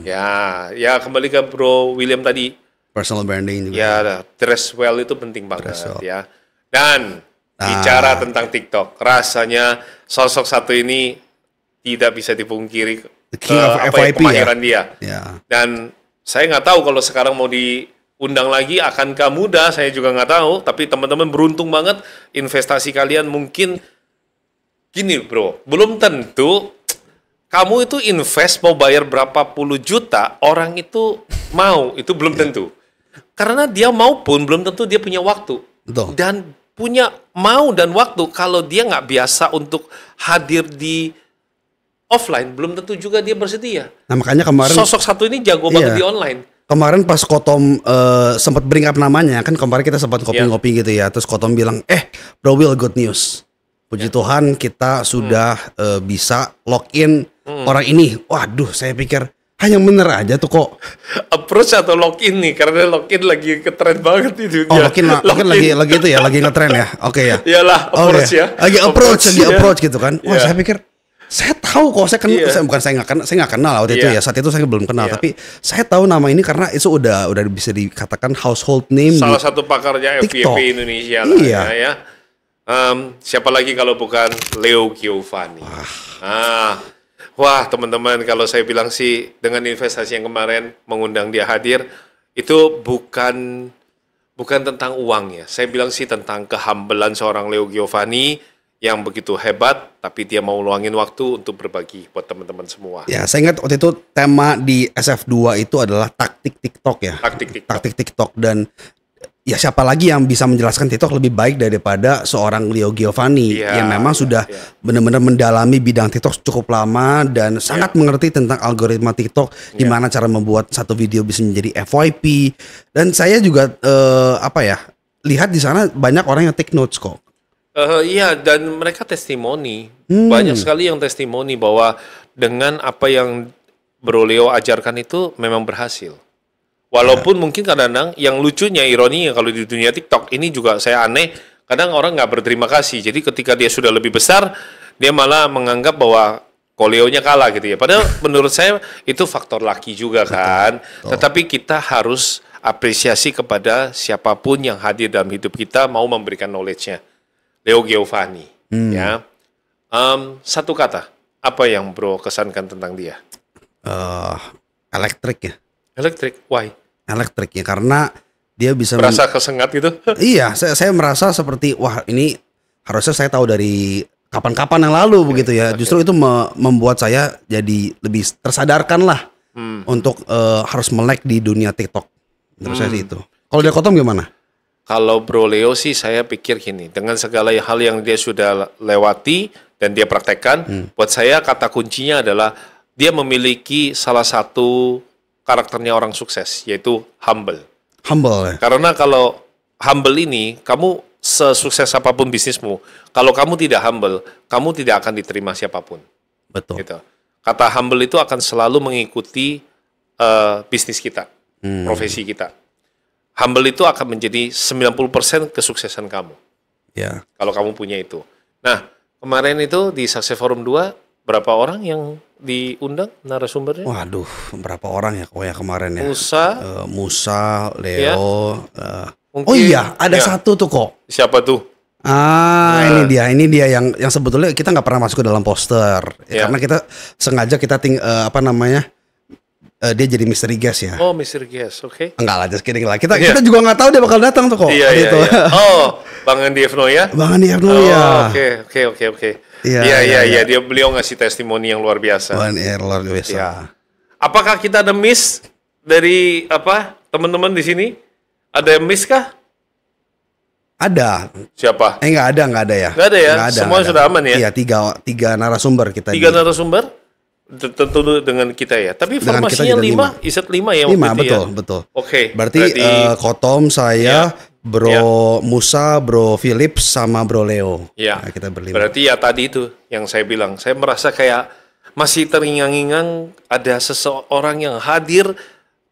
Ya kembali ke Bro William tadi. Personal branding juga. Ya, dress well itu penting banget Dress well. ya. Dan bicara tentang TikTok, rasanya sosok satu ini tidak bisa dipungkiri The king of FYP kemahiran dia. Ya. Dan saya nggak tahu kalau sekarang mau diundang lagi akankah mudah, saya juga nggak tahu. Tapi teman-teman beruntung banget investasi kalian mungkin gini bro, belum tentu kamu itu invest mau bayar berapa puluh juta, orang itu mau, itu belum tentu. Karena dia mau pun belum tentu dia punya waktu. Betul. Dan punya mau dan waktu, kalau dia nggak biasa untuk hadir di offline, belum tentu juga dia bersedia. Nah makanya kemarin Sosok satu ini jago banget di online. Kemarin pas Kotom sempat bring up namanya, kan kemarin kita sempat ngopi-ngopi gitu ya. Terus Kotom bilang, Bro Will, good news. Puji Tuhan kita sudah bisa login orang ini. Waduh, saya pikir yang bener aja tuh kok. Approach atau login nih, karena login lagi ngetren banget itu. Oh, login lagi itu ya, lagi ngetren ya. Oke ya. Iyalah, approach ya. Lagi approach gitu kan. Wah, saya pikir saya tahu kok, saya kenal, saya nggak kenal waktu itu ya. Saat itu saya belum kenal, tapi saya tahu nama ini karena itu udah bisa dikatakan household name. Salah satu pakarnya FYP Indonesia lah ya. Siapa lagi kalau bukan Leo Giovanni. Wah teman-teman, kalau saya bilang sih dengan investasi yang kemarin mengundang dia hadir, itu bukan tentang uang ya. Saya bilang sih tentang kehambelan seorang Leo Giovanni yang begitu hebat, tapi dia mau luangin waktu untuk berbagi buat teman-teman semua. Ya, saya ingat waktu itu tema di SF2 itu adalah taktik TikTok ya. Taktik TikTok. Dan ya siapa lagi yang bisa menjelaskan TikTok lebih baik daripada seorang Leo Giovanni yang memang sudah benar-benar mendalami bidang TikTok cukup lama dan sangat mengerti tentang algoritma TikTok, gimana cara membuat satu video bisa menjadi FYP. Dan saya juga lihat di sana banyak orang yang take notes kok. Iya, dan mereka testimoni. Banyak sekali yang testimoni bahwa dengan apa yang Bro Leo ajarkan itu memang berhasil. Walaupun mungkin kadang-kadang yang lucunya, ironinya kalau di dunia TikTok ini juga saya aneh, kadang orang nggak berterima kasih. Jadi ketika dia sudah lebih besar, dia malah menganggap bahwa Leonya kalah gitu ya. Padahal menurut saya itu faktor laki juga kan. Tetapi kita harus apresiasi kepada siapapun yang hadir dalam hidup kita mau memberikan knowledge-nya. Leo Giovanni, ya. Satu kata, apa yang Bro kesankan tentang dia? Elektrik ya. Elektrik, why? Elektrik ya, karena dia bisa merasa kesengat gitu. Iya, saya merasa seperti wah ini harusnya saya tahu dari kapan-kapan yang lalu begitu ya. Justru itu membuat saya jadi lebih tersadarkan lah untuk harus melek di dunia TikTok. Menurut saya sih itu. Kalau dari Kotom gimana? Kalau Bro Leo sih saya pikir gini, dengan segala hal yang dia sudah lewati dan dia praktekkan, buat saya kata kuncinya adalah dia memiliki salah satu karakternya orang sukses, yaitu humble. Humble ya? Karena kalau humble ini, kamu sesukses apapun bisnismu, kalau kamu tidak humble, kamu tidak akan diterima siapapun. Betul. Gitu. Kata humble itu akan selalu mengikuti bisnis kita, profesi kita. Humble itu akan menjadi 90% kesuksesan kamu. Ya. Kalau kamu punya itu. Nah, kemarin itu di Success Forum 2, berapa orang yang diundang narasumbernya? Waduh, berapa orang ya kemarin ya? Musa, Leo. Oh iya, ada satu tuh kok. Siapa tuh? Ini dia yang sebetulnya kita nggak pernah masuk ke dalam poster. Karena kita sengaja dia jadi misteri guest ya. Oh, misteri guest, oke. Enggak lah, just kidding lah. Kita juga nggak tahu dia bakal datang tuh kok. Iya. Oh, Bang Andi Evnoya. Bang Andi Evnoya. Oke. Iya. Beliau ngasih testimoni yang luar biasa. Luar biasa. Ya. Apakah kita ada miss dari teman-teman di sini? Ada yang miss kah? Ada. Siapa? Nggak ada ya. Nggak ada ya. Semua sudah aman ya. Iya, tiga narasumber kita. Tiga narasumber? Tentu dengan kita ya. Tapi formasinya 5, Iset 5 ya. 5, betul. Oke. Berarti Kotom, saya, Bro Musa, Bro Philip, sama Bro Leo. Ya. Nah, kita berlima. Berarti ya tadi itu yang saya bilang. Saya merasa kayak masih teringang-ingang ada seseorang yang hadir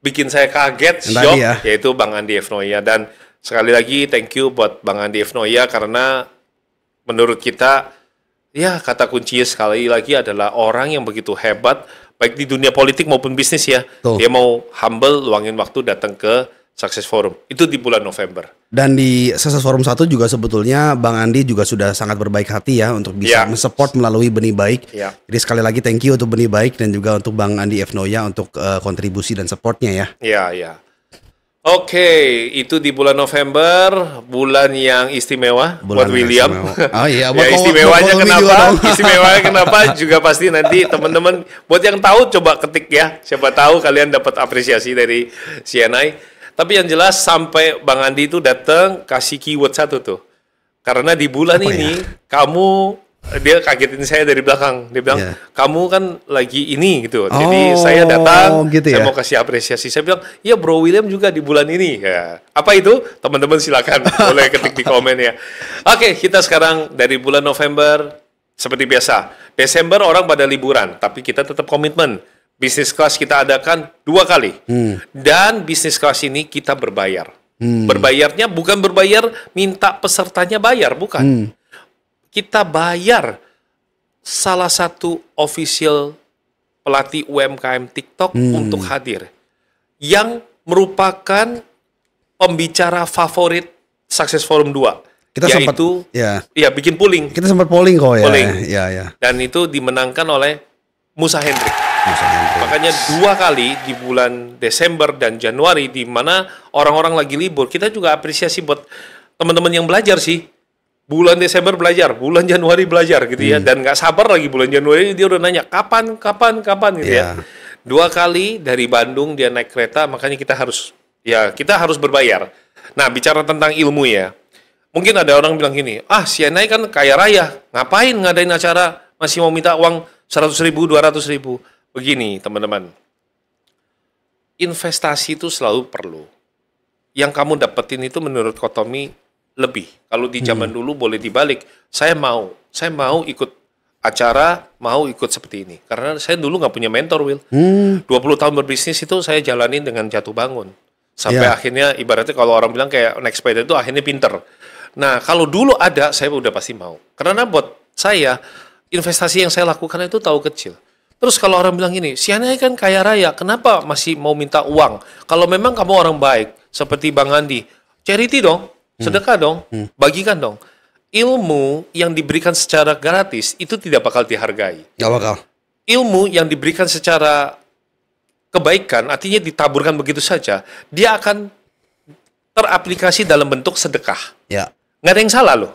bikin saya kaget, shock, yaitu Bang Andi Evnoya. Dan sekali lagi thank you buat Bang Andi Evnoya karena menurut kita kata kuncinya sekali lagi adalah orang yang begitu hebat baik di dunia politik maupun bisnis ya. Dia mau humble, luangin waktu datang ke Success Forum. Itu di bulan November. Dan di Success Forum 1 juga sebetulnya Bang Andi juga sudah sangat berbaik hati ya untuk bisa mensupport melalui Benih Baik. Jadi sekali lagi thank you untuk Benih Baik dan juga untuk Bang Andi Evnoya untuk kontribusi dan supportnya ya. Iya. Oke, itu di bulan November, bulan yang istimewa Bulan buat yang William. istimewa. Oh iya, Ya, buat istimewanya Kolmi juga kenapa? dong. Istimewanya kenapa? Juga pasti nanti teman-teman buat yang tahu coba ketik ya. Siapa tahu kalian dapat apresiasi dari CNI. Tapi yang jelas sampai Bang Andi itu datang kasih keyword satu tuh. Karena di bulan Apa ini ya? kamu, dia kagetin saya dari belakang. Dia bilang, Iya. kamu kan lagi ini gitu. Jadi Oh, saya datang, gitu saya ya? mau kasih apresiasi. Saya bilang, ya Bro William juga di bulan ini. Ya. Apa itu? Teman-teman silakan boleh ketik di komen ya. Oke, kita sekarang dari bulan November seperti biasa. Desember orang pada liburan, tapi kita tetap komitmen. Bisnis kelas kita adakan 2 kali. Dan bisnis kelas ini kita berbayar. Berbayarnya bukan berbayar minta pesertanya bayar, bukan. Kita bayar salah satu official pelatih UMKM TikTok untuk hadir. Yang merupakan pembicara favorit Success Forum 2. Kita sempat yaitu, ya. ya bikin polling. Kita sempat polling kok ya. Polling. Ya. Dan itu dimenangkan oleh Musa Hendrik. Musa Hendrik. Makanya 2 kali di bulan Desember dan Januari di mana orang-orang lagi libur, kita juga apresiasi buat teman-teman yang belajar sih. Bulan Desember belajar, bulan Januari belajar gitu ya, dan nggak sabar lagi bulan Januari dia udah nanya kapan gitu ya. 2 kali dari Bandung dia naik kereta, makanya kita harus berbayar. Nah bicara tentang ilmu ya, mungkin ada orang bilang gini, CNI kan kaya raya, ngapain ngadain acara masih mau minta uang 100.000, 200.000. Begini teman-teman, investasi itu selalu perlu. Yang kamu dapetin itu menurut Kotomi lebih. Kalau di zaman dulu boleh dibalik, saya mau ikut acara, mau ikut seperti ini. Karena saya dulu nggak punya mentor, Will. 20 tahun berbisnis itu saya jalanin dengan jatuh bangun. Sampai akhirnya ibaratnya kalau orang bilang kayak naik sepeda itu akhirnya pinter. Nah, kalau dulu ada, saya udah pasti mau. Karena buat saya, investasi yang saya lakukan itu tahu kecil. Terus kalau orang bilang gini, CNI kan kaya raya, kenapa masih mau minta uang? Kalau memang kamu orang baik, seperti Bang Andi, charity dong, sedekah dong, bagikan dong. Ilmu yang diberikan secara gratis itu tidak bakal dihargai. Gak bakal. Ilmu yang diberikan secara kebaikan, artinya ditaburkan begitu saja, dia akan teraplikasi dalam bentuk sedekah. Ya. Nggak ada yang salah loh.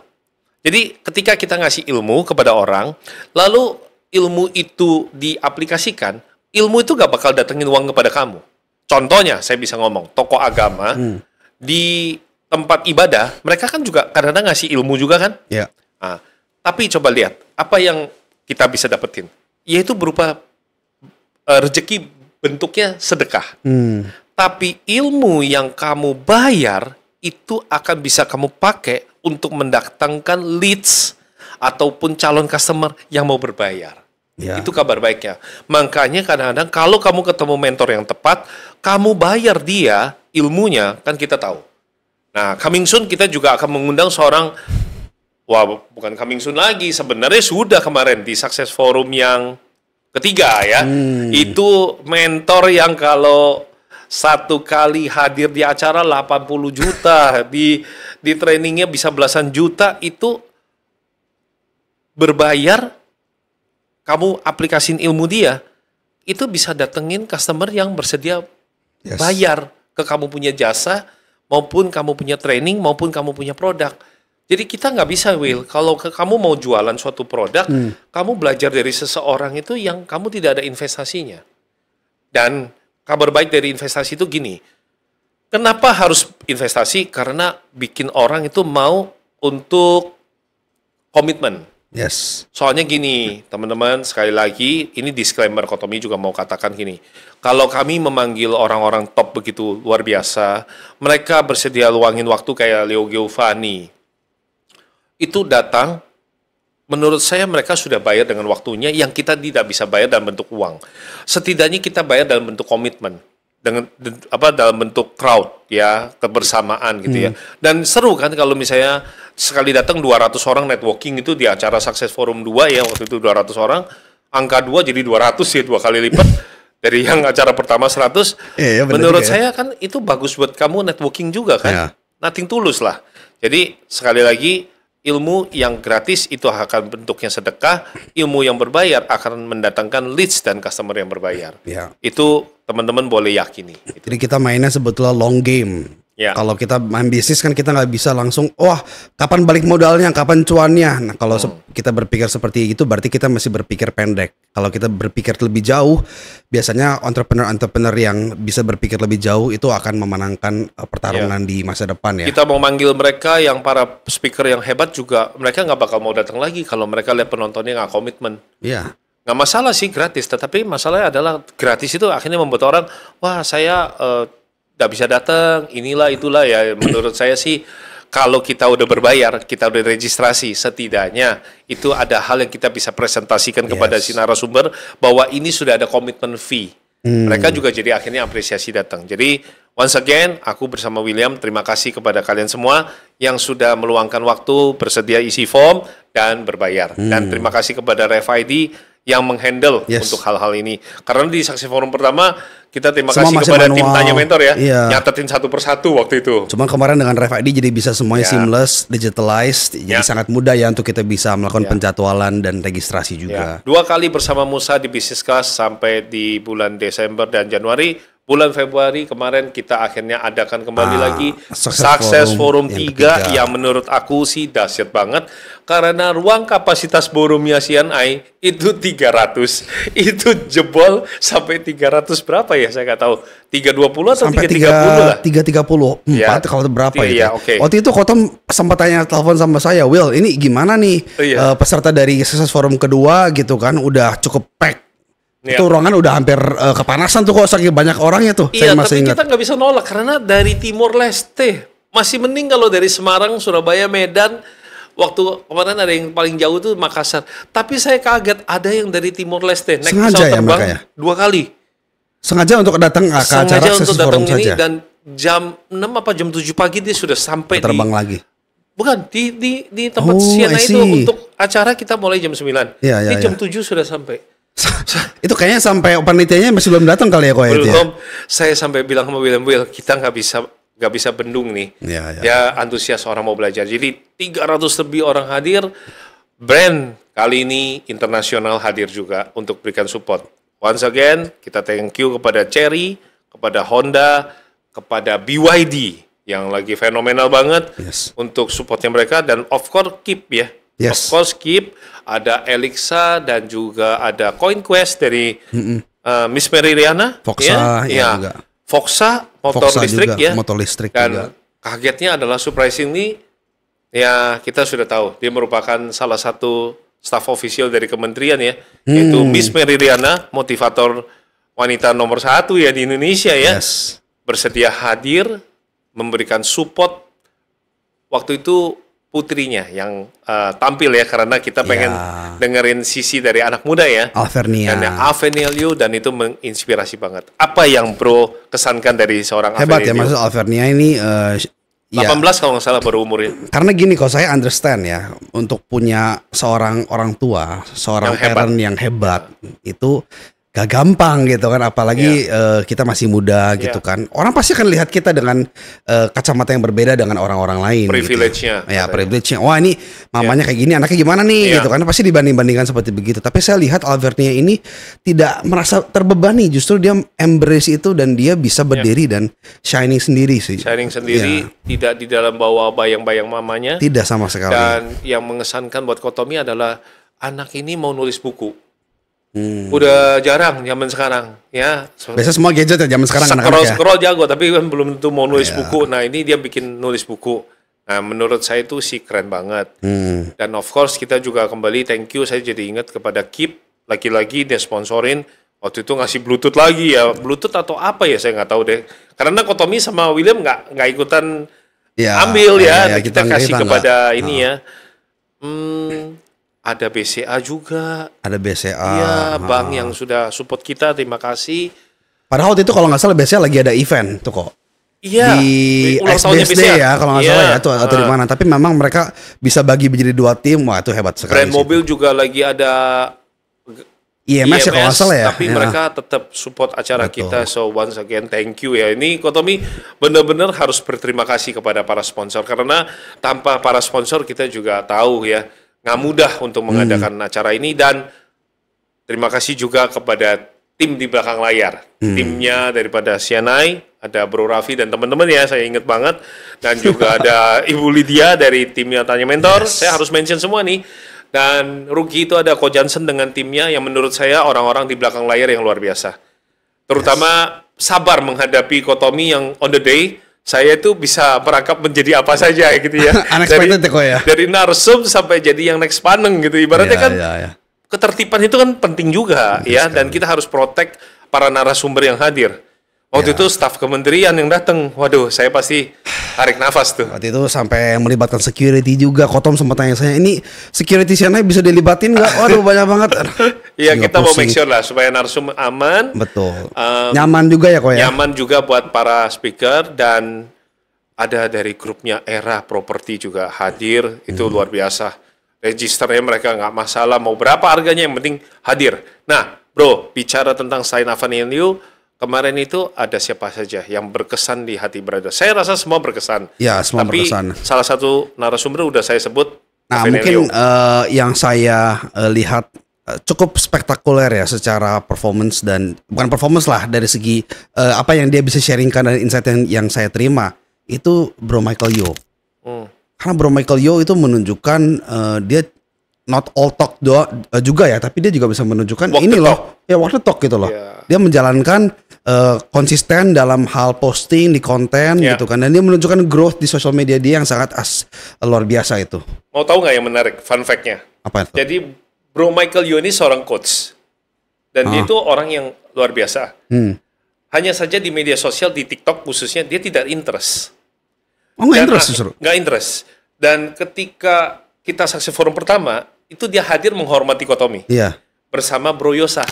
Jadi ketika kita ngasih ilmu kepada orang, lalu ilmu itu diaplikasikan, ilmu itu nggak bakal datengin uang kepada kamu. Contohnya, saya bisa ngomong, tokoh agama di tempat ibadah, mereka kan juga kadang-kadang ngasih ilmu juga kan? Ya. Nah, tapi coba lihat, apa yang kita bisa dapetin? Yaitu berupa rezeki bentuknya sedekah. Tapi ilmu yang kamu bayar, itu akan bisa kamu pakai untuk mendatangkan leads ataupun calon customer yang mau berbayar. Ya. Itu kabar baiknya. Makanya kadang-kadang kalau kamu ketemu mentor yang tepat, kamu bayar dia ilmunya, kan kita tahu. Nah, coming soon kita juga akan mengundang seorang, bukan coming soon lagi, sebenarnya sudah kemarin di Success Forum yang ketiga ya. Itu mentor yang kalau satu kali hadir di acara 80 juta, di trainingnya bisa belasan juta, itu berbayar, kamu aplikasiin ilmu dia, itu bisa datengin customer yang bersedia bayar ke kamu punya jasa, maupun kamu punya training, maupun kamu punya produk. Jadi kita nggak bisa, Will, kalau kamu mau jualan suatu produk, kamu belajar dari seseorang itu yang kamu tidak ada investasinya. Dan kabar baik dari investasi itu gini, kenapa harus investasi? Karena bikin orang itu mau untuk komitmen. Yes. Soalnya gini, teman-teman, sekali lagi, ini disclaimer, Kotomi juga mau katakan gini. Kalau kami memanggil orang-orang top begitu luar biasa, mereka bersedia luangin waktu kayak Leo Giovanni. Itu datang, menurut saya mereka sudah bayar dengan waktunya yang kita tidak bisa bayar dalam bentuk uang. Setidaknya kita bayar dalam bentuk komitmen. Dalam bentuk crowd ya, kebersamaan gitu ya. Dan seru kan kalau misalnya sekali datang 200 orang networking itu di acara Success Forum 2 ya, waktu itu 200 orang, angka 2 jadi 200 ya, 2 kali lipat dari yang acara pertama 100. Menurut saya kan itu bagus buat kamu networking juga kan. Nothing tulus lah. Jadi sekali lagi ilmu yang gratis itu akan bentuknya sedekah, ilmu yang berbayar akan mendatangkan leads dan customer yang berbayar. Ya. Itu teman-teman boleh yakini. Jadi kita mainnya sebetulnya long game. Ya. Kalau kita main bisnis kan kita nggak bisa langsung, wah kapan balik modalnya, kapan cuannya. Nah kalau kita berpikir seperti itu berarti kita masih berpikir pendek. Kalau kita berpikir lebih jauh, biasanya entrepreneur yang bisa berpikir lebih jauh itu akan memenangkan pertarungan di masa depan ya. Kita mau manggil mereka yang para speaker yang hebat juga, mereka nggak bakal mau datang lagi kalau mereka lihat penontonnya nggak komitmen. Iya. Nggak masalah sih gratis, tetapi masalahnya adalah gratis itu akhirnya membuat orang, wah saya nggak bisa datang, inilah itulah ya. Menurut saya sih kalau kita udah berbayar, kita udah registrasi, setidaknya itu ada hal yang kita bisa presentasikan kepada si narasumber bahwa ini sudah ada komitmen fee. Mereka juga jadi akhirnya apresiasi datang. Jadi once again, aku bersama William terima kasih kepada kalian semua yang sudah meluangkan waktu, bersedia isi form dan berbayar. Dan terima kasih kepada RFID yang menghandle untuk hal-hal ini. Karena di Success Forum pertama kita terima kasih kepada tim Tanya Mentor ya, nyatetin satu persatu waktu itu. Cuma kemarin dengan RFID jadi bisa semuanya seamless, digitalized, jadi sangat mudah ya untuk kita bisa melakukan penjadwalan dan registrasi juga. 2 kali bersama Musa di Business Class sampai di bulan Desember dan Januari. Bulan Februari kemarin kita akhirnya adakan kembali lagi Success Forum 3 yang menurut aku sih dahsyat banget karena ruang kapasitas ballroomnya CNI itu 300, itu jebol sampai 300 berapa ya saya nggak tahu, 320 atau sampai 330 lah. 334 kalau berapa gitu. Iya, okay. Waktu itu Kotom sempat tanya telepon sama saya, Will, ini gimana nih peserta dari Success Forum kedua gitu kan, udah cukup pack. Itu ruangan udah hampir kepanasan tuh kok saking banyak orangnya tuh. Iya, saya masih tapi ingat. kita nggak bisa nolak karena dari Timor Leste masih mending kalau dari Semarang, Surabaya, Medan. Waktu kemarin ada yang paling jauh tuh Makassar. Tapi saya kaget ada yang dari Timor Leste naik pesawat terbang ya, 2 kali. Sengaja untuk datang ke acara Success Forum saja. Dan jam 6 apa jam 7 pagi dia sudah sampai terbang lagi. Bukan di tempat Siena itu untuk acara kita mulai jam 9. Di jam 7 sudah sampai. Itu kayaknya sampai panitianya masih belum datang kali ya kok itu. Belum. Saya sampai bilang sama William, Will, kita nggak bisa bendung nih. Ya antusias orang mau belajar. Jadi 300 lebih orang hadir. Brand kali ini internasional hadir juga untuk berikan support. Once again, kita thank you kepada Chery, kepada Honda, kepada BYD yang lagi fenomenal banget untuk supportnya mereka, dan of course Keep ya. Of course Keep, ada Elixa dan juga ada CoinQuest dari Miss Mary Riana, Foxa juga. Foxa motor listrik juga, ya. Motor listrik dan juga. Kagetnya adalah surprisingly ya kita sudah tahu dia merupakan salah satu staff official dari kementerian ya, yaitu Miss Mary Riana, motivator wanita nomor 1 ya di Indonesia ya. Bersedia hadir memberikan support. Waktu itu putrinya yang tampil ya, karena kita pengen dengerin sisi dari anak muda ya, Alvernia Liu, dan itu menginspirasi banget. Apa yang bro kesankan dari seorang hebat Alvernia ya, maksud Alvernia ini 18 kalau nggak salah baru umurnya. Karena gini, kalau saya understand ya, untuk punya seorang orang tua, seorang parent yang hebat itu gak gampang gitu kan, apalagi kita masih muda gitu kan. Orang pasti akan lihat kita dengan kacamata yang berbeda dengan orang-orang lain. Privilege-nya. Gitu. Ya, privilege-nya. Wah, ini mamanya kayak gini, anaknya gimana nih gitu kan. Pasti dibanding-bandingkan seperti begitu. Tapi saya lihat Alvernia ini tidak merasa terbebani, justru dia embrace itu dan dia bisa berdiri dan shining sendiri sih. Shining sendiri, tidak di dalam bawa bayang-bayang mamanya. Tidak sama sekali. Dan yang mengesankan buat Kotomi adalah anak ini mau nulis buku. Udah jarang zaman sekarang ya. Biasa semua gadget ya zaman sekarang anak-anak ya. Scroll jago, tapi kan belum tentu mau nulis buku. Nah ini dia bikin nulis buku. Nah menurut saya itu sih keren banget. Dan of course kita juga kembali thank you, saya jadi ingat kepada Keep, lagi-lagi dia sponsorin. Waktu itu ngasih Bluetooth lagi ya, Bluetooth atau apa ya saya nggak tahu deh. Karena Kotomi sama William nggak ikutan ambil ya. Kita kasih kepada ini ya. Ada BCA juga. Ada BCA. Iya, bank yang sudah support kita, terima kasih. Padahal waktu itu kalau nggak salah BCA lagi ada event tuh kok. Iya. Di XBSD ya kalau nggak salah ya, atau di mana. Tapi memang mereka bisa bagi menjadi 2 tim, wah itu hebat sekali. Brand mobil juga lagi ada IMS ya kalau nggak salah ya. Tapi Ya. mereka tetap support acara Betul. kita. So once again thank you ya. Ini Kotomi benar-benar harus berterima kasih kepada para sponsor karena tanpa para sponsor kita juga tahu ya nggak mudah untuk mengadakan acara ini. Dan terima kasih juga kepada tim di belakang layar. Timnya daripada CNI, ada Bro Raffi dan teman-teman ya, saya ingat banget. Dan juga ada Ibu Lydia dari timnya Tanya Mentor. Saya harus mention semua nih. Dan Ruki itu ada Ko Johnson dengan timnya yang menurut saya orang-orang di belakang layar yang luar biasa. Terutama sabar menghadapi Kotomi yang on the day, saya itu bisa merangkap menjadi apa saja gitu ya. Unexpected ya, Ko ya. Dari narsum sampai jadi yang next paneng gitu. Ibaratnya Iya, kan iya. ketertiban itu kan penting juga ya, dan kita harus protect para narasumber yang hadir. Waktu itu staf kementerian yang datang, waduh, saya pasti tarik nafas tuh. Waktu itu sampai melibatkan security juga. Kotom sempat tanya saya, ini security CNI bisa dilibatin nggak? Waduh, banyak banget. Iya, Juga kita mau make pusing. sure lah supaya narsum aman. Betul. Nyaman juga ya kok ya. Nyaman juga buat para speaker, dan ada dari grupnya Era Property juga hadir, itu luar biasa. Registernya mereka nggak masalah, mau berapa harganya yang penting hadir. Nah, bro, bicara tentang Sain Avanelio, kemarin itu ada siapa saja yang berkesan di hati brother? Saya rasa semua berkesan. Ya, semua Tapi berkesan. salah satu narasumber udah saya sebut, Nah, Avanelio. mungkin yang saya lihat cukup spektakuler ya secara performance, dan bukan performance lah, dari segi apa yang dia bisa sharingkan dan insight yang saya terima itu Bro Michael Yo. Karena Bro Michael Yo itu menunjukkan dia not all talk juga ya, tapi dia juga bisa menunjukkan Walk ini the loh, talk. ya walk the talk gitu loh. Yeah. Dia menjalankan konsisten dalam hal posting di konten Yeah. gitu kan, dan dia menunjukkan growth di sosial media dia yang sangat luar biasa itu. Mau tahu nggak yang menarik? Fun fact-nya. Apa itu? Jadi Bro Michael Yo ini seorang coach. Dan dia itu orang yang luar biasa. Hanya saja di media sosial, di TikTok khususnya, dia tidak interest. Oh, nggak Dan interest justru. nggak interest. Dan ketika kita saksi forum pertama, itu dia hadir menghormati Kotomi. Iya. Bersama Bro Yosa.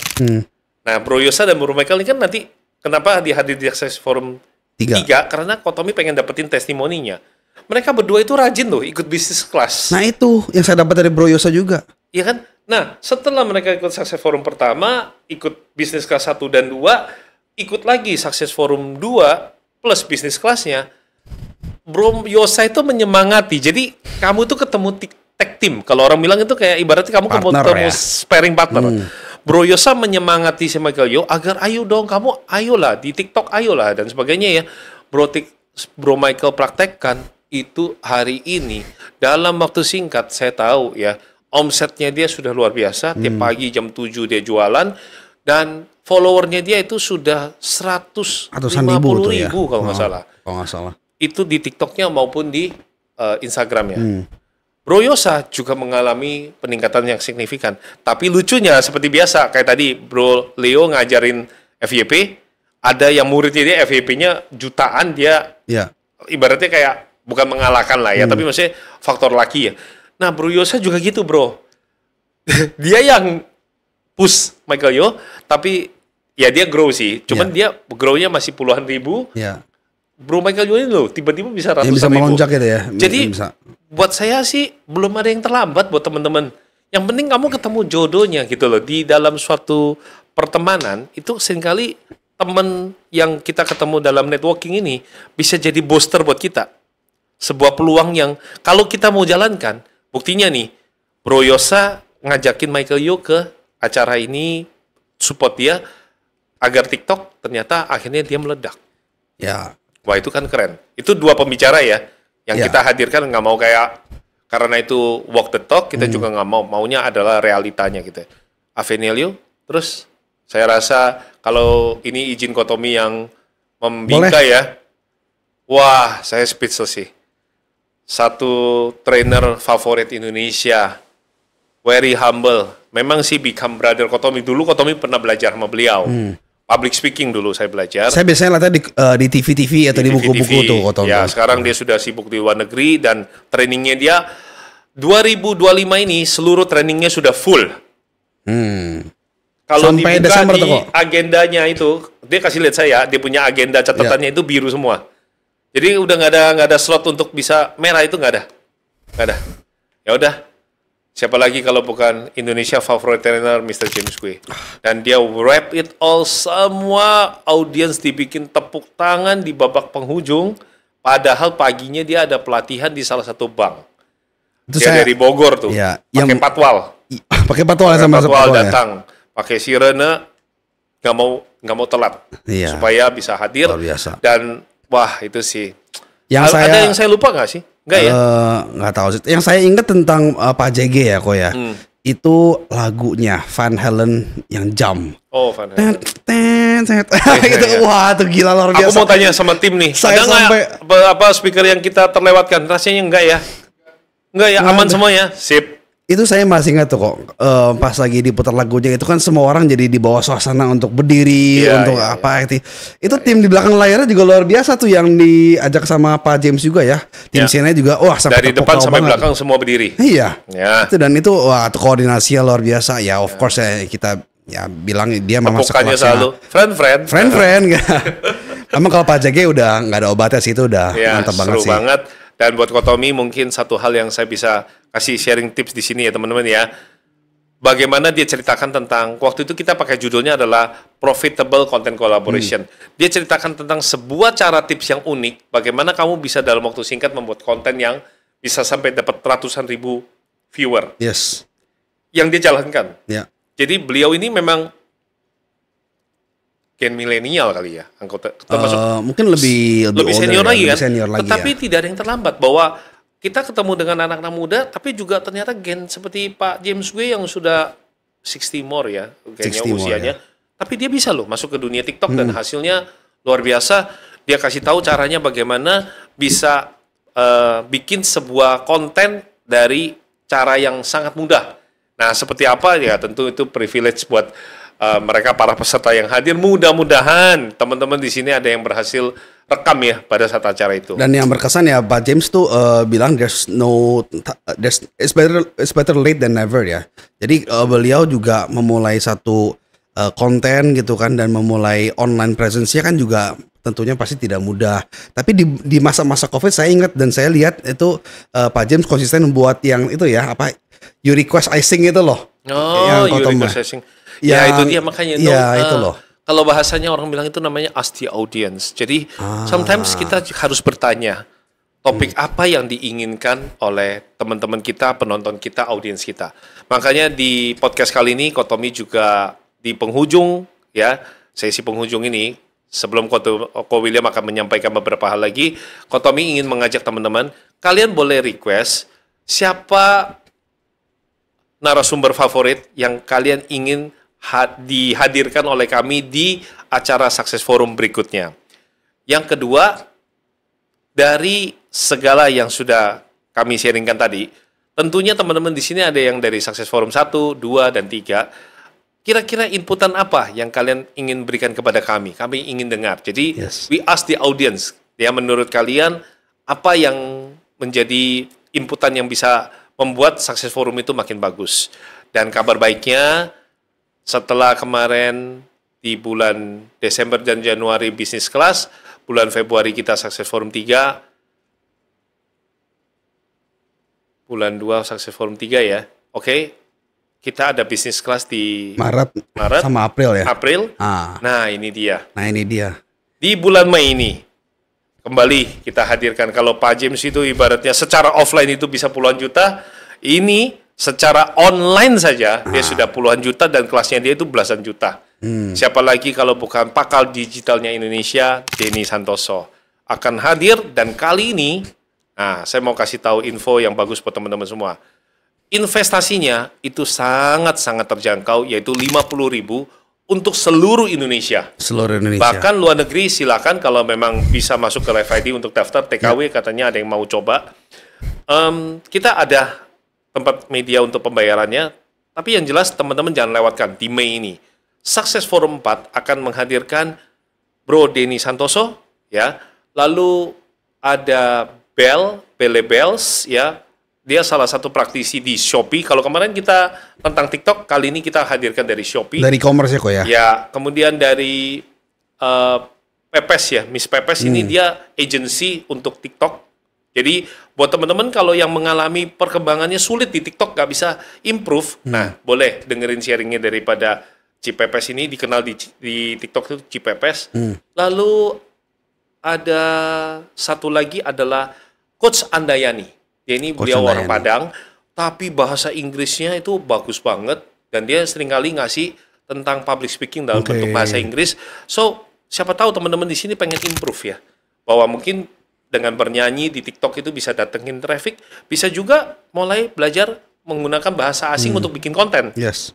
Nah, Bro Yosa dan Bro Michael ini kan nanti, kenapa dia hadir di saksi forum 3? Karena Kotomi pengen dapetin testimoninya. Mereka berdua itu rajin loh, ikut bisnis kelas. Nah itu yang saya dapat dari Bro Yosa juga. Iya kan? Nah, setelah mereka ikut Success Forum pertama, ikut bisnis kelas 1 dan 2, ikut lagi Success Forum 2 plus bisnis kelasnya, Bro Yosa itu menyemangati. Jadi, kamu tuh ketemu tag team. Kalau orang bilang itu kayak ibaratnya kamu Partner ketemu ya. sparring partner. Bro Yosa menyemangati si Michael Yo agar ayo dong kamu, ayolah di TikTok, ayolah dan sebagainya ya. Bro Michael praktekkan itu hari ini dalam waktu singkat. Saya tahu ya, omsetnya dia sudah luar biasa. Tiap pagi jam 7 dia jualan, dan followernya dia itu sudah 150 Ratusan ribu tuh ya. kalau nggak salah. Kalau nggak salah. Itu di TikToknya maupun di Instagramnya. Bro Yosa juga mengalami peningkatan yang signifikan. Tapi lucunya seperti biasa, kayak tadi Bro Leo ngajarin FYP, ada yang muridnya dia FYP-nya jutaan, dia Iya. ibaratnya kayak bukan mengalahkan lah ya, tapi maksudnya faktor laki ya. Nah, Bro Yosa juga gitu, bro. Dia yang push Michael Yo, tapi ya dia grow sih. Cuman dia grow-nya masih puluhan ribu. Iya. Bro Michael Yo ini loh, tiba-tiba bisa ratusan Yang bisa ribu. melonjak gitu ya. Jadi, bisa. buat saya sih belum ada yang terlambat buat teman-teman. Yang penting kamu ketemu jodohnya gitu loh. Di dalam suatu pertemanan, itu seringkali teman yang kita ketemu dalam networking ini bisa jadi booster buat kita. Sebuah peluang yang kalau kita mau jalankan, buktinya nih, Bro Yosa ngajakin Michael Yo ke acara ini, support dia, agar TikTok ternyata akhirnya dia meledak. Ya. Wah, itu kan keren. Itu dua pembicara ya, yang Ya. kita hadirkan, nggak mau kayak, karena itu walk the talk, kita juga nggak mau, maunya adalah realitanya gitu. Avenelio, terus saya rasa kalau ini izin Kotomi yang membingkai ya, wah, saya speechless sih. Satu trainer favorit Indonesia, very humble. Memang sih become brother Kotomi. Dulu Kotomi pernah belajar sama beliau. Public speaking dulu saya belajar. Saya biasanya lihatnya di TV-TV atau di buku-buku tuh. Kotom. Ya, sekarang dia sudah sibuk di luar negeri, dan trainingnya dia 2025 ini seluruh trainingnya sudah full. Kalau Sampai dibuka Desember di tuh kok. agendanya itu, dia kasih lihat saya, dia punya agenda catatannya itu biru semua. Jadi udah nggak ada slot untuk bisa merah, itu nggak ada. Ya udah, Siapa lagi kalau bukan Indonesia favorite trainer Mr. James Gue. Dan dia wrap it all, semua audiens dibikin tepuk tangan di babak penghujung. Padahal paginya dia ada pelatihan di salah satu bank. Itu Dia dari Bogor tuh, Iya, pakai yang- patwal. Pakai patwal sama Patwal patwal ya. datang, pakai sirene, nggak mau telat, Iya. supaya bisa hadir. Luar biasa. Dan wah itu sih. Yang Ada saya yang saya lupa nggak sih? Nggak ya? nggak tahu sih. Yang saya ingat tentang Pak JG ya, kok ya. Itu lagunya Van Halen yang Jump. Oh, Van Halen. Tet, tet, tet. Gitu. iya. Wah, itu gila luar Aku biasa. mau tanya sama tim nih, Saya ada nggak sampai- apa speaker yang kita terlewatkan? Rasanya enggak ya? Enggak ya, aman semuanya. Sip. Itu saya masih ingat tuh kok, pas lagi diputar lagunya itu kan semua orang jadi di bawah suasana untuk berdiri, Iya, untuk iya, apa itu tim di belakang layarnya juga luar biasa tuh yang diajak sama Pak James juga ya, tim Iya. CNA juga, wah sampai Dari tepuk depan tangan sampai banget. belakang semua berdiri. Iya, Ya. itu dan itu wah itu koordinasinya luar biasa ya, of course ya kita ya bilang dia memang Tepukannya sekelasnya selalu friend. friend. Memang kalau Pak JG udah nggak ada obatnya sih, itu udah Ya, mantap banget seru sih. banget. Dan buat Kotomi mungkin satu hal yang saya bisa kasih sharing tips di sini ya teman-teman ya. Bagaimana dia ceritakan tentang, waktu itu kita pakai judulnya adalah Profitable Content Collaboration. Dia ceritakan tentang sebuah cara tips yang unik, bagaimana kamu bisa dalam waktu singkat membuat konten yang bisa sampai dapat ratusan ribu viewer Yes, yang dia jalankan. ya. Jadi beliau ini memang gen milenial kali ya, anggota termasuk Mungkin lebih lebih older senior ya, lagi lebih kan. senior lagi Tetapi ya. tidak ada yang terlambat bahwa kita ketemu dengan anak-anak muda, tapi juga ternyata gen seperti Pak James Gue yang sudah 60 more ya, kayaknya 60 more, usianya. ya. Tapi dia bisa loh masuk ke dunia TikTok dan hasilnya luar biasa. Dia kasih tahu caranya bagaimana bisa bikin sebuah konten dari cara yang sangat mudah. Nah, seperti apa ya? Tentu itu privilege buat mereka para peserta yang hadir. Mudah-mudahan teman-teman di sini ada yang berhasil rekam ya pada saat acara itu. Dan yang berkesan ya Pak James tuh bilang it's better late than never ya. Jadi beliau juga memulai satu konten gitu kan, dan memulai online presence-nya kan juga tentunya pasti tidak mudah. Tapi di masa-masa Covid saya ingat dan saya lihat itu Pak James konsisten membuat yang itu ya, apa you request icing itu loh. Oh, Yang Yuri Kotom- Processing. Ya, itu dia makanya. Ya, itu loh. Kalau bahasanya orang bilang itu namanya ask the audience. Jadi, sometimes kita harus bertanya, topik apa yang diinginkan oleh teman-teman kita, penonton kita, audiens kita. Makanya di podcast kali ini, Kotomi juga di penghujung, ya, sesi penghujung ini, sebelum Ko William akan menyampaikan beberapa hal lagi, Kotomi ingin mengajak teman-teman, kalian boleh request siapa narasumber favorit yang kalian ingin dihadirkan oleh kami di acara Success Forum berikutnya. Yang kedua, dari segala yang sudah kami sharingkan tadi, tentunya teman-teman di sini ada yang dari Success Forum 1, 2, dan 3. Kira-kira inputan apa yang kalian ingin berikan kepada kami? Kami ingin dengar. Jadi, Yes. we ask the audience. Ya, menurut kalian, apa yang menjadi inputan yang bisa membuat Success Forum itu makin bagus? Dan kabar baiknya, setelah kemarin di bulan Desember dan Januari Business Class, bulan Februari kita Success Forum 3, bulan 2 Success Forum 3 ya. Oke, kita ada Business Class di Maret sama April ya. April. Ah, Nah, ini dia. nah ini dia. Di bulan Mei ini, kembali kita hadirkan. Kalau Pak James itu ibaratnya secara offline itu bisa puluhan juta, ini secara online saja dia sudah puluhan juta dan kelasnya dia itu belasan juta. Siapa lagi kalau bukan pakal digitalnya Indonesia, Denny Santoso akan hadir. Dan kali ini, nah saya mau kasih tahu info yang bagus buat teman-teman semua. Investasinya itu sangat-sangat terjangkau, yaitu 50.000 untuk seluruh Indonesia. Seluruh Indonesia. Bahkan luar negeri silakan kalau memang bisa masuk ke Live ID untuk daftar TKW, katanya ada yang mau coba. Kita ada tempat media untuk pembayarannya, tapi yang jelas teman-teman jangan lewatkan di Mei ini. Success Forum 4 akan menghadirkan Bro Denny Santoso, ya. Lalu ada Belle Bells, ya. Dia salah satu praktisi di Shopee. Kalau kemarin kita tentang TikTok, kali ini kita hadirkan dari Shopee. Dari e-commerce ya kok ya. Ya, kemudian dari Pepes ya, Miss Pepes ini dia agency untuk TikTok. Jadi buat teman-teman kalau yang mengalami perkembangannya sulit di TikTok nggak bisa improve, nah boleh dengerin sharingnya daripada Cipepes ini, dikenal di TikTok itu Cipepes. Lalu ada satu lagi adalah Coach Andayani. Dia ini Coach beliau Andayani. orang Padang, tapi bahasa Inggrisnya itu bagus banget dan dia seringkali ngasih tentang public speaking dalam Oke. bentuk bahasa Inggris. So siapa tahu teman-teman di sini pengen improve ya, bahwa mungkin dengan bernyanyi di TikTok itu bisa datengin traffic, bisa juga mulai belajar menggunakan bahasa asing untuk bikin konten. Yes.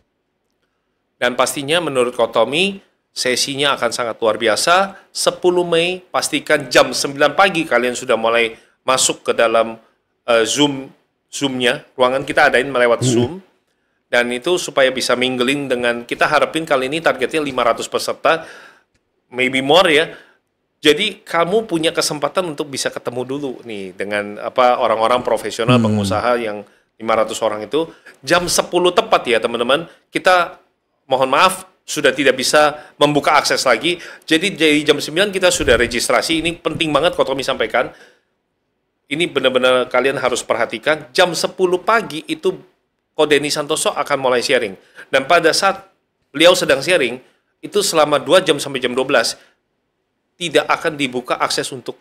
Dan pastinya menurut Kotomi, sesinya akan sangat luar biasa. 10 Mei, pastikan jam 9 pagi kalian sudah mulai masuk ke dalam Zoom-nya. Ruangan kita adain melewat Zoom. Dan itu supaya bisa mingling dengan, kita harapin kali ini targetnya 500 peserta, maybe more ya. Jadi kamu punya kesempatan untuk bisa ketemu dulu nih dengan orang-orang profesional pengusaha yang 500 orang itu jam 10 tepat ya teman-teman. Kita mohon maaf sudah tidak bisa membuka akses lagi. Jadi dari jam 9 kita sudah registrasi. Ini penting banget Kotomi sampaikan. Ini benar-benar kalian harus perhatikan. Jam 10 pagi itu Ko Denny Santoso akan mulai sharing. Dan pada saat beliau sedang sharing itu selama 2 jam sampai jam 12 tidak akan dibuka akses untuk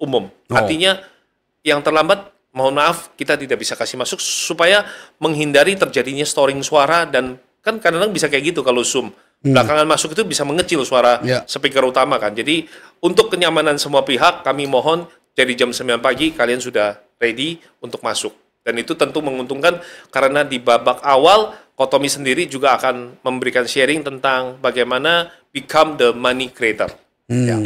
umum. Artinya yang terlambat, mohon maaf, kita tidak bisa kasih masuk supaya menghindari terjadinya storing suara dan kan kadang-kadang bisa kayak gitu kalau Zoom. Belakangan masuk itu bisa mengecil suara speaker utama kan. Jadi untuk kenyamanan semua pihak, kami mohon dari jam 9 pagi kalian sudah ready untuk masuk. Dan itu tentu menguntungkan karena di babak awal Kotomi sendiri juga akan memberikan sharing tentang bagaimana become the money creator. Ya,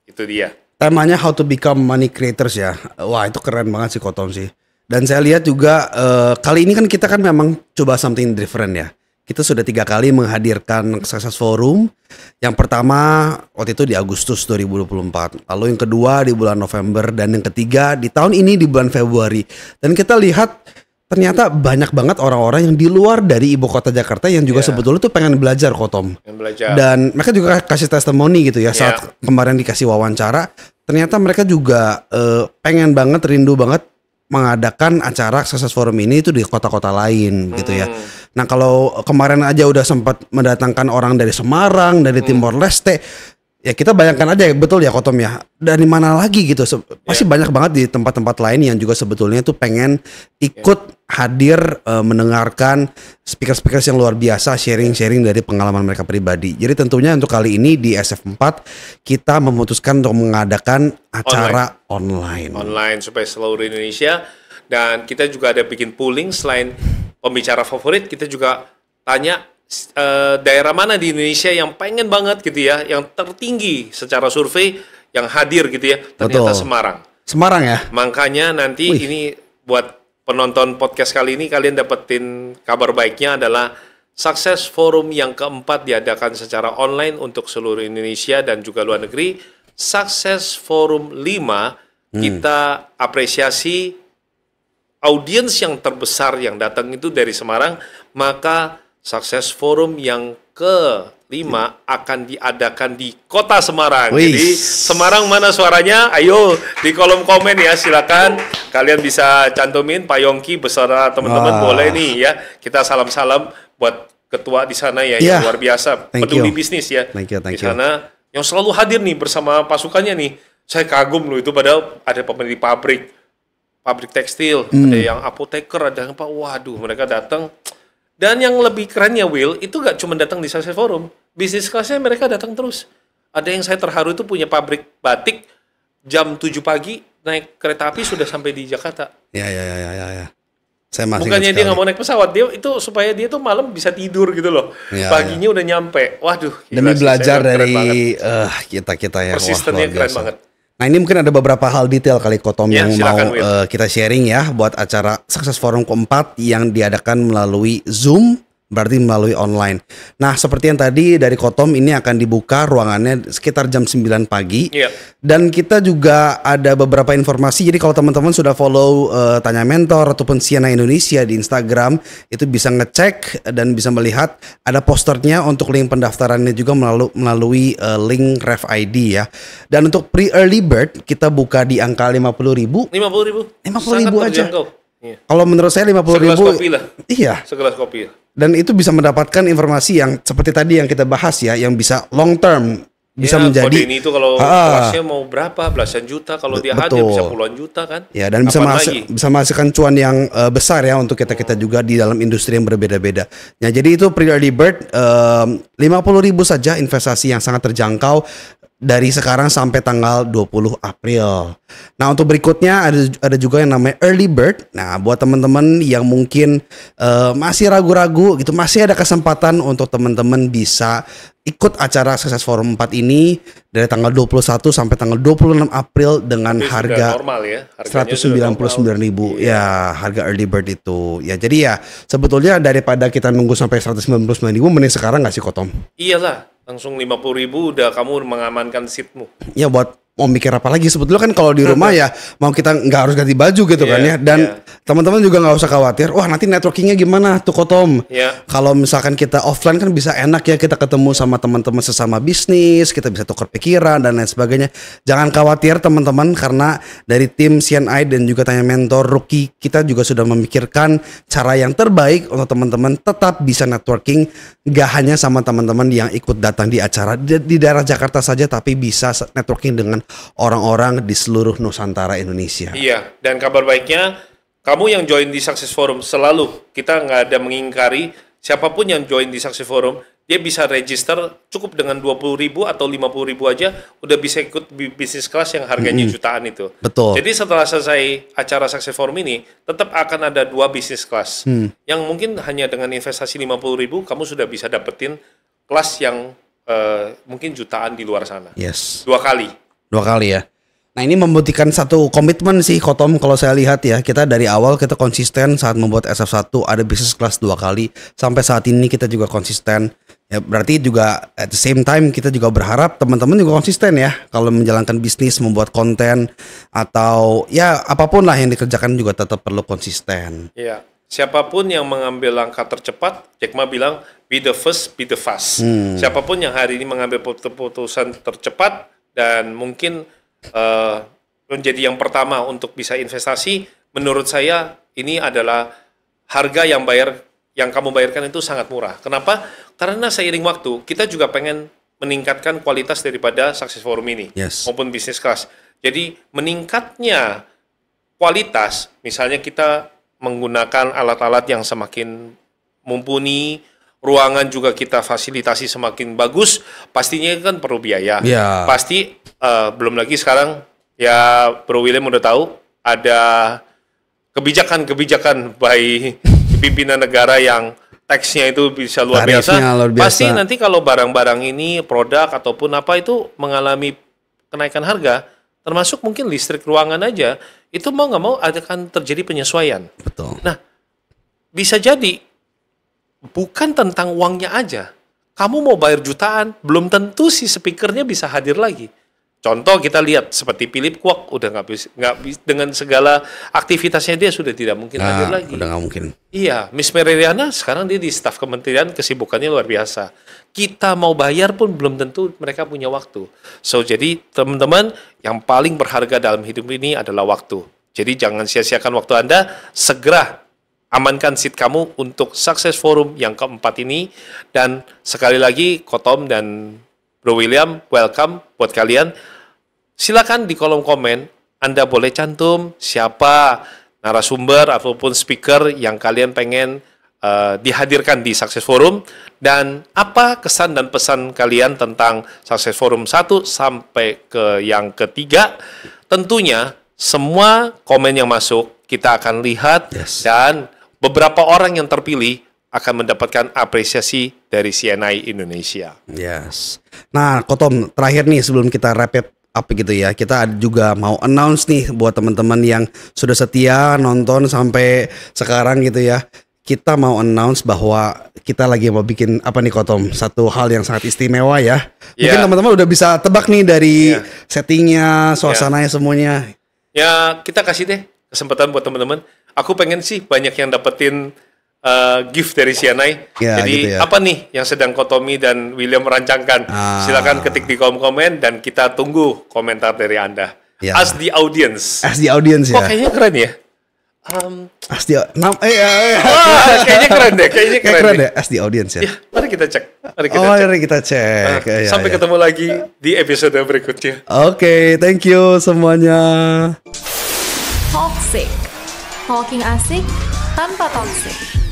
itu dia. Temanya How to Become Money Creators ya. Wah itu keren banget sih Kotom sih. Dan saya lihat juga kali ini kan kita kan memang coba something different ya. Kita sudah 3 kali menghadirkan Success Forum. Yang pertama waktu itu di Agustus 2024. Lalu yang kedua di bulan November. Dan yang ketiga di tahun ini di bulan Februari. Dan kita lihat ternyata banyak banget orang-orang yang di luar dari ibu kota Jakarta yang juga sebetulnya tuh pengen belajar Kotom. Dan mereka juga kasih testimoni gitu ya saat kemarin dikasih wawancara. Ternyata mereka juga pengen banget, rindu banget mengadakan acara Success Forum ini itu di kota-kota lain gitu ya. Nah kalau kemarin aja udah sempat mendatangkan orang dari Semarang, dari Timor Leste. Ya kita bayangkan aja betul ya Kotom ya. Dari mana lagi gitu. Pasti banyak banget di tempat-tempat lain yang juga sebetulnya tuh pengen ikut hadir mendengarkan speaker-speaker yang luar biasa sharing-sharing dari pengalaman mereka pribadi. Jadi tentunya untuk kali ini di SF4 kita memutuskan untuk mengadakan acara online supaya seluruh Indonesia. Dan kita juga ada bikin polling selain pembicara favorit, kita juga tanya daerah mana di Indonesia yang pengen banget gitu ya, yang tertinggi secara survei yang hadir gitu ya, ternyata Semarang. Semarang ya. Makanya nanti ini buat penonton podcast kali ini kalian dapetin kabar baiknya adalah Success Forum yang keempat diadakan secara online untuk seluruh Indonesia dan juga luar negeri. Success Forum 5 kita apresiasi audiens yang terbesar yang datang itu dari Semarang, maka Success Forum yang ke-5 akan diadakan di Kota Semarang. Jadi Semarang mana suaranya? Ayo di kolom komen ya, silakan kalian bisa cantumin Pak Yongki beserta teman-teman boleh nih ya. Kita salam-salam buat ketua di sana ya yang luar biasa, peduli bisnis ya. Di sana yang selalu hadir nih bersama pasukannya nih. Saya kagum loh itu, padahal ada pemilik pabrik tekstil, ada yang apoteker, ada yang waduh mereka datang. Dan yang lebih kerennya Will, itu gak cuma datang di Success Forum, bisnis kelasnya mereka datang terus. Ada yang saya terharu itu punya pabrik batik, jam 7 pagi naik kereta api sudah sampai di Jakarta. Ya. Saya masih bukannya dia nggak mau naik pesawat, dia itu supaya dia tuh malam bisa tidur gitu loh. Paginya udah nyampe. Waduh. Demi belajar dari kita ya. Persistennya keren banget. Nah ini mungkin ada beberapa hal detail kali Kotom yang mau kita sharing ya buat acara Success Forum keempat yang diadakan melalui Zoom berarti melalui online. Nah, seperti yang tadi dari Kotom, ini akan dibuka ruangannya sekitar jam 9 pagi. Iya. Dan kita juga ada beberapa informasi. Jadi kalau teman-teman sudah follow Tanya Mentor ataupun Siena Indonesia di Instagram, itu bisa ngecek dan bisa melihat ada posternya untuk link pendaftarannya juga melalui link Ref ID ya. Dan untuk pre-early bird kita buka di angka 50.000. 50.000 aja. Iya. Kalau menurut saya 50.000. Segelas kopi lah. Iya. Segelas kopi. Dan itu bisa mendapatkan informasi yang seperti tadi yang kita bahas ya, yang bisa long term, bisa ya, menjadi. Kode ini itu kalau kelasnya mau berapa, belasan juta, kalau dia hadir bisa puluhan juta kan. Ya, dan bisa menghasilkan cuan yang besar ya untuk kita juga di dalam industri yang berbeda-beda. Ya, jadi itu pre-early bird 50.000 saja, investasi yang sangat terjangkau dari sekarang sampai tanggal 20 April. Nah, untuk berikutnya ada juga yang namanya early bird. Nah, buat teman-teman yang mungkin masih ragu-ragu gitu, masih ada kesempatan untuk teman-teman bisa ikut acara Success Forum 4 ini dari tanggal 21 sampai tanggal 26 April dengan harga normal ya, 199.000 ya, harga early bird itu. Ya, jadi ya sebetulnya daripada kita nunggu sampai 199.000 mending sekarang nggak sih Kotom? Iyalah, langsung 50.000 udah kamu mengamankan seatmu. Ya, buat mau mikir apa lagi, sebetulnya kan kalau di rumah ya mau kita nggak harus ganti baju gitu kan ya, dan teman-teman juga nggak usah khawatir wah nanti networkingnya gimana tuh Kotom. Kalau misalkan kita offline kan bisa enak ya, kita ketemu sama teman-teman sesama bisnis, kita bisa tukar pikiran dan lain sebagainya. Jangan khawatir teman-teman, karena dari tim CNI dan juga Tanya Mentor Rookie kita juga sudah memikirkan cara yang terbaik untuk teman-teman tetap bisa networking, nggak hanya sama teman-teman yang ikut datang di acara di daerah Jakarta saja, tapi bisa networking dengan orang-orang di seluruh Nusantara Indonesia. Iya, dan kabar baiknya kamu yang join di Success Forum selalu, kita nggak ada mengingkari siapapun yang join di Success Forum, dia bisa register cukup dengan 20.000 atau 50.000 aja udah bisa ikut bisnis kelas yang harganya jutaan itu. Betul. Jadi setelah selesai acara Success Forum ini tetap akan ada 2 bisnis kelas yang mungkin hanya dengan investasi 50.000 kamu sudah bisa dapetin kelas yang mungkin jutaan di luar sana. Yes. 2 kali ya. Nah, ini membuktikan satu komitmen sih Kotom, kalau saya lihat ya. Kita dari awal kita konsisten saat membuat SF1, ada bisnis kelas 2 kali. Sampai saat ini kita juga konsisten. Ya, berarti juga at the same time kita juga berharap teman-teman juga konsisten ya. Kalau menjalankan bisnis, membuat konten, atau ya apapun lah yang dikerjakan juga tetap perlu konsisten. Iya. Siapapun yang mengambil langkah tercepat, Jack Ma bilang, be the first, be the fast. Siapapun yang hari ini mengambil keputusan tercepat, dan mungkin menjadi yang pertama untuk bisa investasi, menurut saya ini adalah harga yang kamu bayarkan itu sangat murah. Kenapa? Karena seiring waktu kita juga pengen meningkatkan kualitas daripada Success Forum ini maupun bisnis kelas. Jadi meningkatnya kualitas, misalnya kita menggunakan alat-alat yang semakin mumpuni, ruangan juga kita fasilitasi semakin bagus, pastinya kan perlu biaya. Pasti belum lagi sekarang ya Bro William udah tahu ada kebijakan-kebijakan by pimpinan negara yang teksnya itu bisa luar biasa. Pasti nanti kalau barang-barang ini, produk ataupun apa itu mengalami kenaikan harga, termasuk mungkin listrik ruangan aja, itu mau nggak mau akan terjadi penyesuaian. Betul. Nah, bisa jadi bukan tentang uangnya aja. Kamu mau bayar jutaan, belum tentu si speakernya bisa hadir lagi. Contoh kita lihat seperti Philip Kwok udah nggak bisa dengan segala aktivitasnya dia sudah tidak mungkin hadir lagi. Udah nggak mungkin. Iya, Miss Meridiana sekarang dia di staf kementerian, kesibukannya luar biasa. Kita mau bayar pun belum tentu mereka punya waktu. So jadi teman-teman, yang paling berharga dalam hidup ini adalah waktu. Jadi jangan sia-siakan waktu Anda, segera amankan seat kamu untuk Success Forum yang keempat ini. Dan sekali lagi Kotom dan Bro William, welcome buat kalian. Silakan di kolom komen Anda boleh cantum siapa narasumber ataupun speaker yang kalian pengen dihadirkan di Success Forum, dan apa kesan dan pesan kalian tentang Success Forum 1 sampai ke yang ketiga. Tentunya semua komen yang masuk kita akan lihat, dan beberapa orang yang terpilih akan mendapatkan apresiasi dari CNI Indonesia. Yes. Nah, Kotom, terakhir nih sebelum kita wrap up gitu ya, kita juga mau announce nih buat teman-teman yang sudah setia nonton sampai sekarang gitu ya. kita mau announce bahwa kita lagi mau bikin apa nih Kotom? Satu hal yang sangat istimewa ya. Mungkin teman-teman udah bisa tebak nih dari settingnya, suasananya semuanya. Ya kita kasih deh kesempatan buat teman-teman. Aku pengen sih banyak yang dapetin gift dari CNI. Ya, jadi gitu ya. apa nih yang sedang Kotomi dan William merancangkan? Silakan ketik di kolom komen dan kita tunggu komentar dari Anda. Ya. As the audience. As the audience Kok ya. kayaknya keren ya? As the Kayaknya keren deh. Kayaknya keren keren deh. ya. As the audience ya. Ya, mari kita cek. Mari kita cek. Mari kita cek. Ya, Sampai ya. ketemu lagi di episode berikutnya. Oke, thank you semuanya. Toxic. Talking asik tanpa toxic.